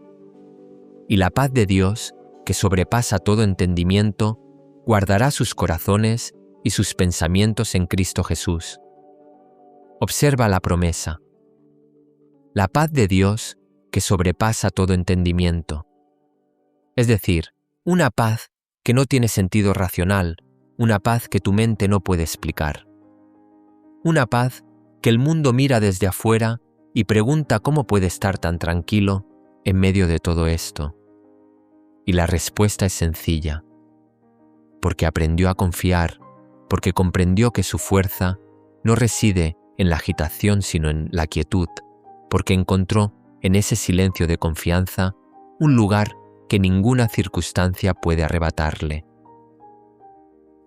Y la paz de Dios, que sobrepasa todo entendimiento, guardará sus corazones y sus pensamientos en Cristo Jesús. Observa la promesa. La paz de Dios que sobrepasa todo entendimiento. Es decir, una paz que no tiene sentido racional, una paz que tu mente no puede explicar. Una paz que el mundo mira desde afuera y pregunta cómo puede estar tan tranquilo en medio de todo esto. Y la respuesta es sencilla. Porque aprendió a confiar, porque comprendió que su fuerza no reside en la agitación sino en la quietud, porque encontró en ese silencio de confianza un lugar que ninguna circunstancia puede arrebatarle.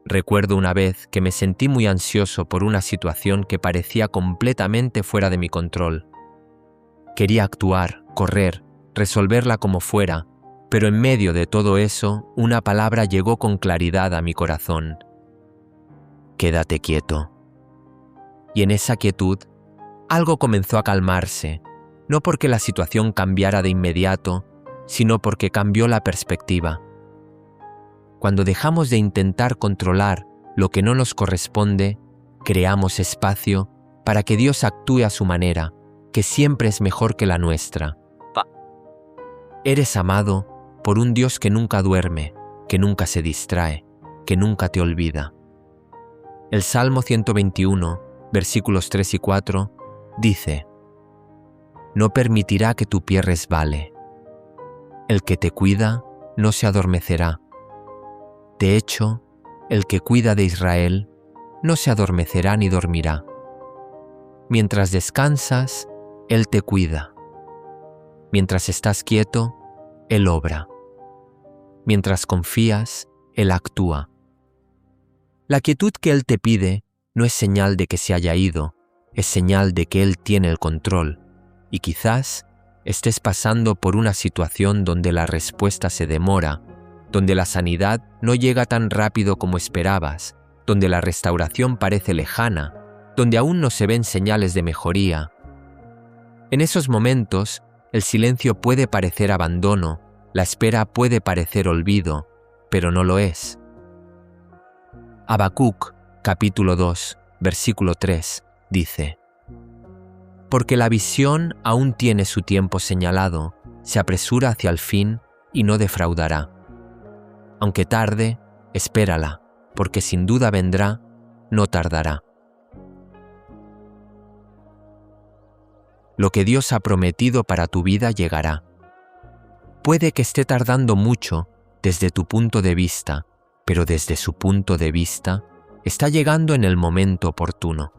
Recuerdo una vez que me sentí muy ansioso por una situación que parecía completamente fuera de mi control. Quería actuar, correr, resolverla como fuera, pero en medio de todo eso, una palabra llegó con claridad a mi corazón. Quédate quieto. Y en esa quietud, algo comenzó a calmarse, no porque la situación cambiara de inmediato, sino porque cambió la perspectiva. Cuando dejamos de intentar controlar lo que no nos corresponde, creamos espacio para que Dios actúe a su manera, que siempre es mejor que la nuestra. Eres amado por un Dios que nunca duerme, que nunca se distrae, que nunca te olvida. El Salmo 121, versículos 3 y 4, dice: No permitirá que tu pie resbale. El que te cuida no se adormecerá. De hecho, el que cuida de Israel no se adormecerá ni dormirá. Mientras descansas, Él te cuida. Mientras estás quieto, Él obra. Mientras confías, Él actúa. La quietud que Él te pide no es señal de que se haya ido, es señal de que Él tiene el control, y quizás estés pasando por una situación donde la respuesta se demora, donde la sanidad no llega tan rápido como esperabas, donde la restauración parece lejana, donde aún no se ven señales de mejoría. En esos momentos, el silencio puede parecer abandono, la espera puede parecer olvido, pero no lo es. Habacuc, capítulo 2, versículo 3, dice: Porque la visión aún tiene su tiempo señalado, se apresura hacia el fin y no defraudará. Aunque tarde, espérala, porque sin duda vendrá, no tardará. Lo que Dios ha prometido para tu vida llegará. Puede que esté tardando mucho desde tu punto de vista, pero desde su punto de vista, está llegando en el momento oportuno.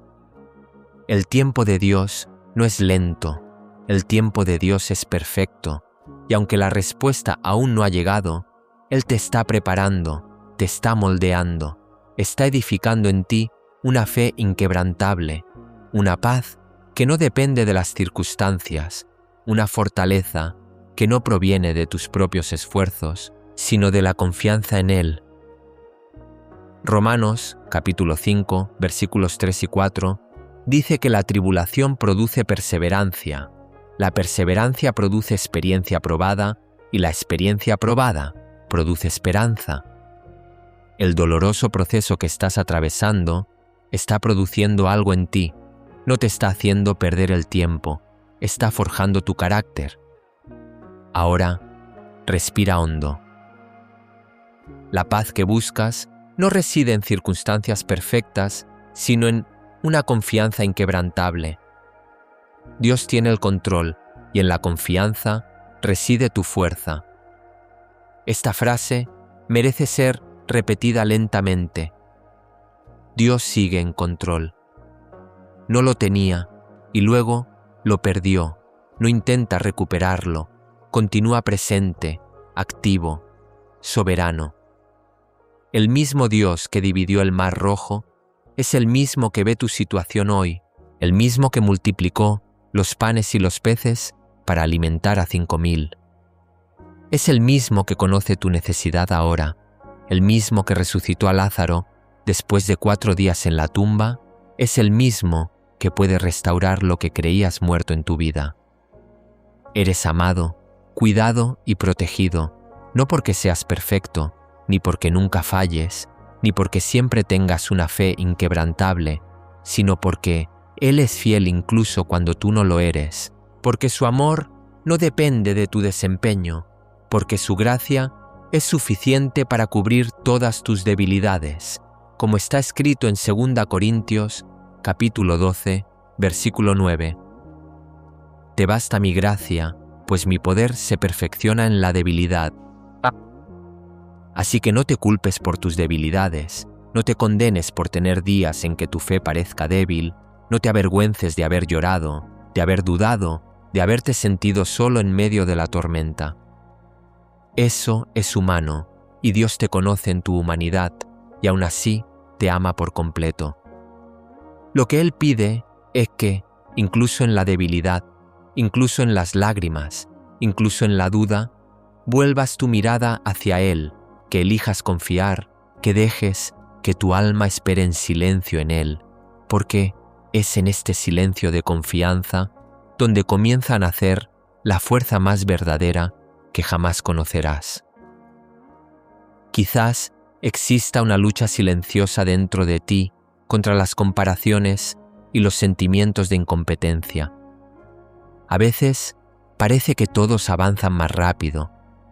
El tiempo de Dios no es lento, el tiempo de Dios es perfecto, y aunque la respuesta aún no ha llegado, Él te está preparando, te está moldeando, está edificando en ti una fe inquebrantable, una paz que no depende de las circunstancias, una fortaleza que no proviene de tus propios esfuerzos, sino de la confianza en Él. Romanos, capítulo 5, versículos 3 y 4, dice que la tribulación produce perseverancia, la perseverancia produce experiencia probada y la experiencia probada produce esperanza. El doloroso proceso que estás atravesando está produciendo algo en ti, no te está haciendo perder el tiempo, está forjando tu carácter. Ahora, respira hondo. La paz que buscas no reside en circunstancias perfectas, sino en una confianza inquebrantable. Dios tiene el control y en la confianza reside tu fuerza. Esta frase merece ser repetida lentamente. Dios sigue en control. No lo tenía y luego lo perdió. No intenta recuperarlo. Continúa presente, activo, soberano. El mismo Dios que dividió el Mar Rojo es el mismo que ve tu situación hoy, el mismo que multiplicó los panes y los peces para alimentar a 5,000. Es el mismo que conoce tu necesidad ahora, el mismo que resucitó a Lázaro después de 4 días en la tumba, es el mismo que puede restaurar lo que creías muerto en tu vida. Eres amado, cuidado y protegido, no porque seas perfecto, ni porque nunca falles, ni porque siempre tengas una fe inquebrantable, sino porque Él es fiel incluso cuando tú no lo eres, porque su amor no depende de tu desempeño, porque su gracia es suficiente para cubrir todas tus debilidades, como está escrito en 2 Corintios, capítulo 12, versículo 9. Te basta mi gracia, pues mi poder se perfecciona en la debilidad. Así que no te culpes por tus debilidades, no te condenes por tener días en que tu fe parezca débil, no te avergüences de haber llorado, de haber dudado, de haberte sentido solo en medio de la tormenta. Eso es humano, y Dios te conoce en tu humanidad, y aún así te ama por completo. Lo que Él pide es que, incluso en la debilidad, incluso en las lágrimas, incluso en la duda, vuelvas tu mirada hacia Él, que elijas confiar, que dejes que tu alma espere en silencio en Él, porque es en este silencio de confianza donde comienza a nacer la fuerza más verdadera que jamás conocerás. Quizás exista una lucha silenciosa dentro de ti contra las comparaciones y los sentimientos de incompetencia. A veces parece que todos avanzan más rápido,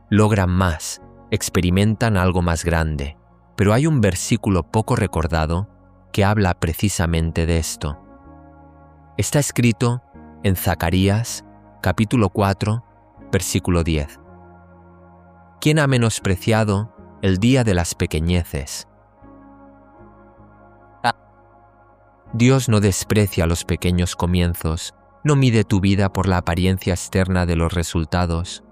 logran más, experimentan algo más grande, pero hay un versículo poco recordado que habla precisamente de esto. Está escrito en Zacarías, capítulo 4, versículo 10. ¿Quién ha menospreciado el día de las pequeñeces? Dios no desprecia los pequeños comienzos, no mide tu vida por la apariencia externa de los resultados.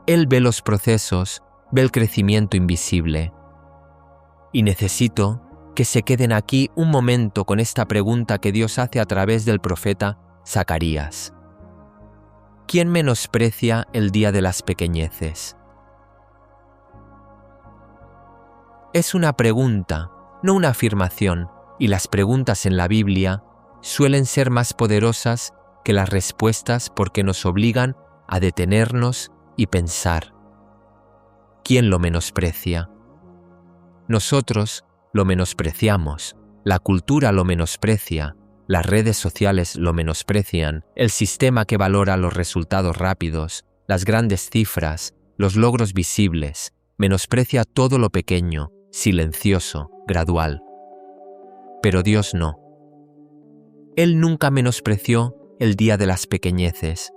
Él ve los procesos, ve el crecimiento invisible. Y necesito que se queden aquí un momento con esta pregunta que Dios hace a través del profeta Zacarías. ¿Quién menosprecia el día de las pequeñeces? Es una pregunta, no una afirmación, y las preguntas en la Biblia suelen ser más poderosas que las respuestas porque nos obligan a detenernos y pensar. ¿Quién lo menosprecia? Nosotros lo menospreciamos, la cultura lo menosprecia, las redes sociales lo menosprecian, el sistema que valora los resultados rápidos, las grandes cifras, los logros visibles, menosprecia todo lo pequeño, silencioso, gradual. Pero Dios no. Él nunca menospreció el día de las pequeñeces.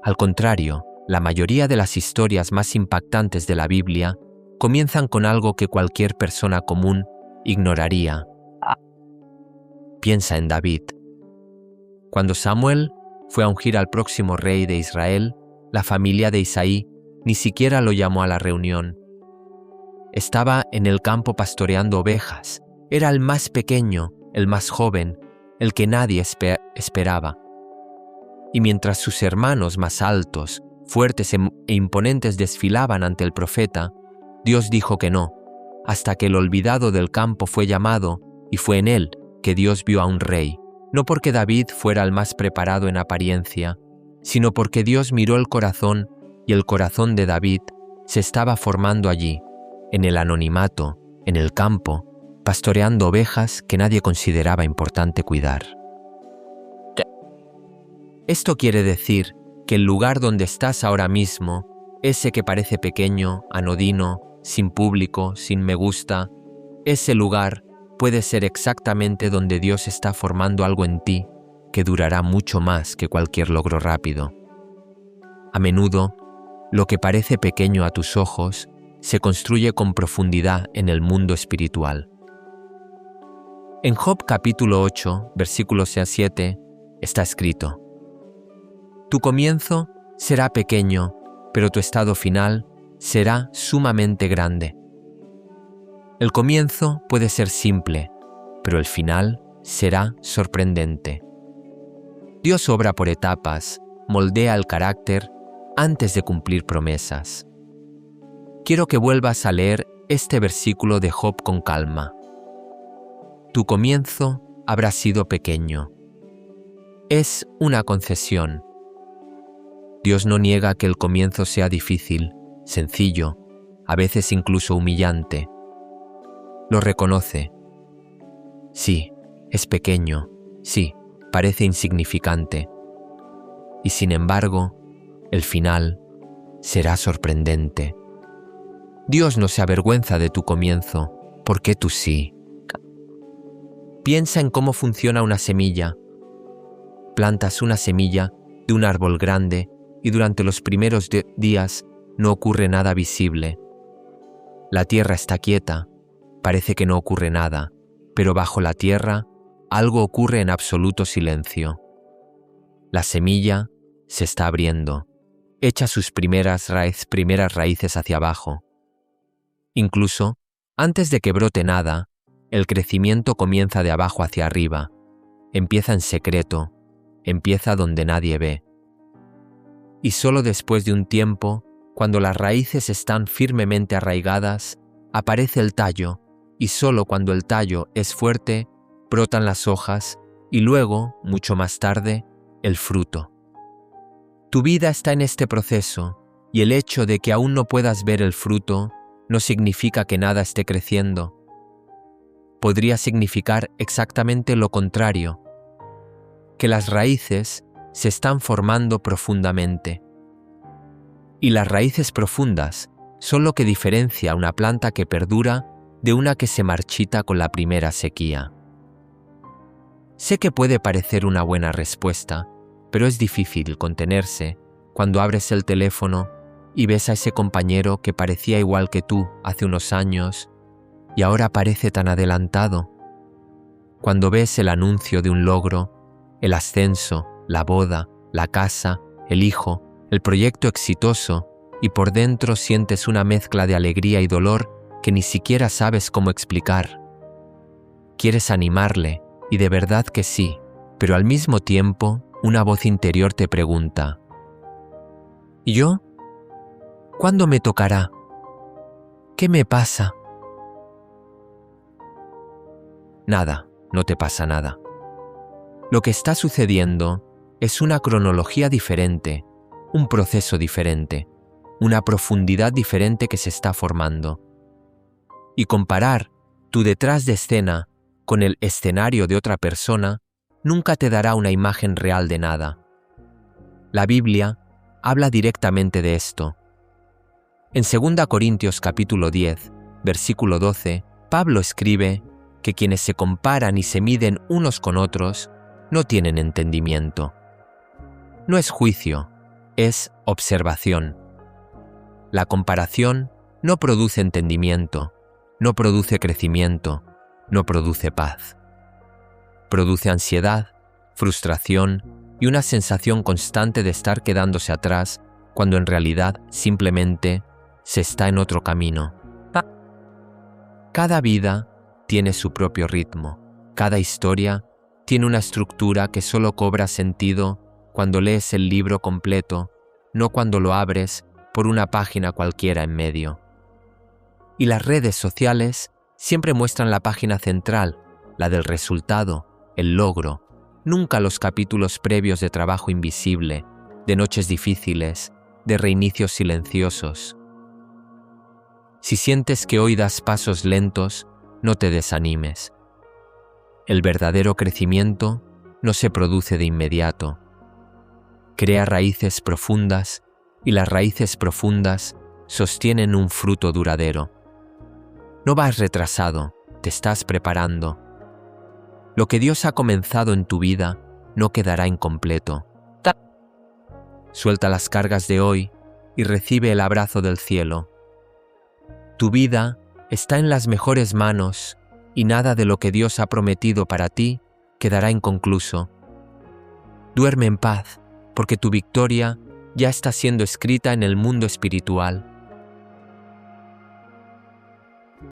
Al contrario, la mayoría de las historias más impactantes de la Biblia comienzan con algo que cualquier persona común ignoraría. Piensa en David. Cuando Samuel fue a ungir al próximo rey de Israel, la familia de Isaí ni siquiera lo llamó a la reunión. Estaba en el campo pastoreando ovejas. Era el más pequeño, el más joven, el que nadie esperaba. Y mientras sus hermanos más altos, fuertes e imponentes desfilaban ante el profeta, Dios dijo que no, hasta que el olvidado del campo fue llamado, y fue en él que Dios vio a un rey, no porque David fuera el más preparado en apariencia, sino porque Dios miró el corazón, y el corazón de David se estaba formando allí, en el anonimato, en el campo, pastoreando ovejas que nadie consideraba importante cuidar. Esto quiere decir que el lugar donde estás ahora mismo, ese que parece pequeño, anodino, sin público, sin me gusta, ese lugar puede ser exactamente donde Dios está formando algo en ti que durará mucho más que cualquier logro rápido. A menudo, lo que parece pequeño a tus ojos se construye con profundidad en el mundo espiritual. En Job capítulo 8, versículos 7, está escrito: Tu comienzo será pequeño, pero tu estado final será sumamente grande. El comienzo puede ser simple, pero el final será sorprendente. Dios obra por etapas, moldea el carácter antes de cumplir promesas. Quiero que vuelvas a leer este versículo de Job con calma. Tu comienzo habrá sido pequeño. Es una concesión. Dios no niega que el comienzo sea difícil, sencillo, a veces incluso humillante. Lo reconoce. Sí, es pequeño. Sí, parece insignificante. Y sin embargo, el final será sorprendente. Dios no se avergüenza de tu comienzo, porque tú sí. Piensa en cómo funciona una semilla. Plantas una semilla de un árbol grande y durante los primeros días no ocurre nada visible. La tierra está quieta, parece que no ocurre nada, pero bajo la tierra algo ocurre en absoluto silencio. La semilla se está abriendo, echa sus primeras raíces hacia abajo. Incluso, antes de que brote nada, el crecimiento comienza de abajo hacia arriba, empieza en secreto, empieza donde nadie ve. Y solo después de un tiempo, cuando las raíces están firmemente arraigadas, aparece el tallo, y solo cuando el tallo es fuerte, brotan las hojas, y luego, mucho más tarde, el fruto. Tu vida está en este proceso, y el hecho de que aún no puedas ver el fruto no significa que nada esté creciendo. Podría significar exactamente lo contrario, que las raíces se están formando profundamente. Y las raíces profundas son lo que diferencia una planta que perdura de una que se marchita con la primera sequía. Sé que puede parecer una buena respuesta, pero es difícil contenerse cuando abres el teléfono y ves a ese compañero que parecía igual que tú hace unos años y ahora parece tan adelantado. Cuando ves el anuncio de un logro, el ascenso, la boda, la casa, el hijo, el proyecto exitoso, y por dentro sientes una mezcla de alegría y dolor que ni siquiera sabes cómo explicar. Quieres animarle, y de verdad que sí, pero al mismo tiempo una voz interior te pregunta: ¿y yo? ¿Cuándo me tocará? ¿Qué me pasa? Nada, no te pasa nada. Lo que está sucediendo es una cronología diferente, un proceso diferente, una profundidad diferente que se está formando. Y comparar tu detrás de escena con el escenario de otra persona nunca te dará una imagen real de nada. La Biblia habla directamente de esto. En 2 Corintios capítulo 10, versículo 12, Pablo escribe que quienes se comparan y se miden unos con otros no tienen entendimiento. No es juicio, es observación. La comparación no produce entendimiento, no produce crecimiento, no produce paz. Produce ansiedad, frustración y una sensación constante de estar quedándose atrás cuando en realidad simplemente se está en otro camino. Cada vida tiene su propio ritmo, cada historia tiene una estructura que solo cobra sentido cuando lees el libro completo, no cuando lo abres por una página cualquiera en medio. Y las redes sociales siempre muestran la página central, la del resultado, el logro, nunca los capítulos previos de trabajo invisible, de noches difíciles, de reinicios silenciosos. Si sientes que hoy das pasos lentos, no te desanimes. El verdadero crecimiento no se produce de inmediato. Crea raíces profundas y las raíces profundas sostienen un fruto duradero. No vas retrasado, te estás preparando. Lo que Dios ha comenzado en tu vida no quedará incompleto. Suelta las cargas de hoy y recibe el abrazo del cielo. Tu vida está en las mejores manos y nada de lo que Dios ha prometido para ti quedará inconcluso. Duerme en paz, porque tu victoria ya está siendo escrita en el mundo espiritual.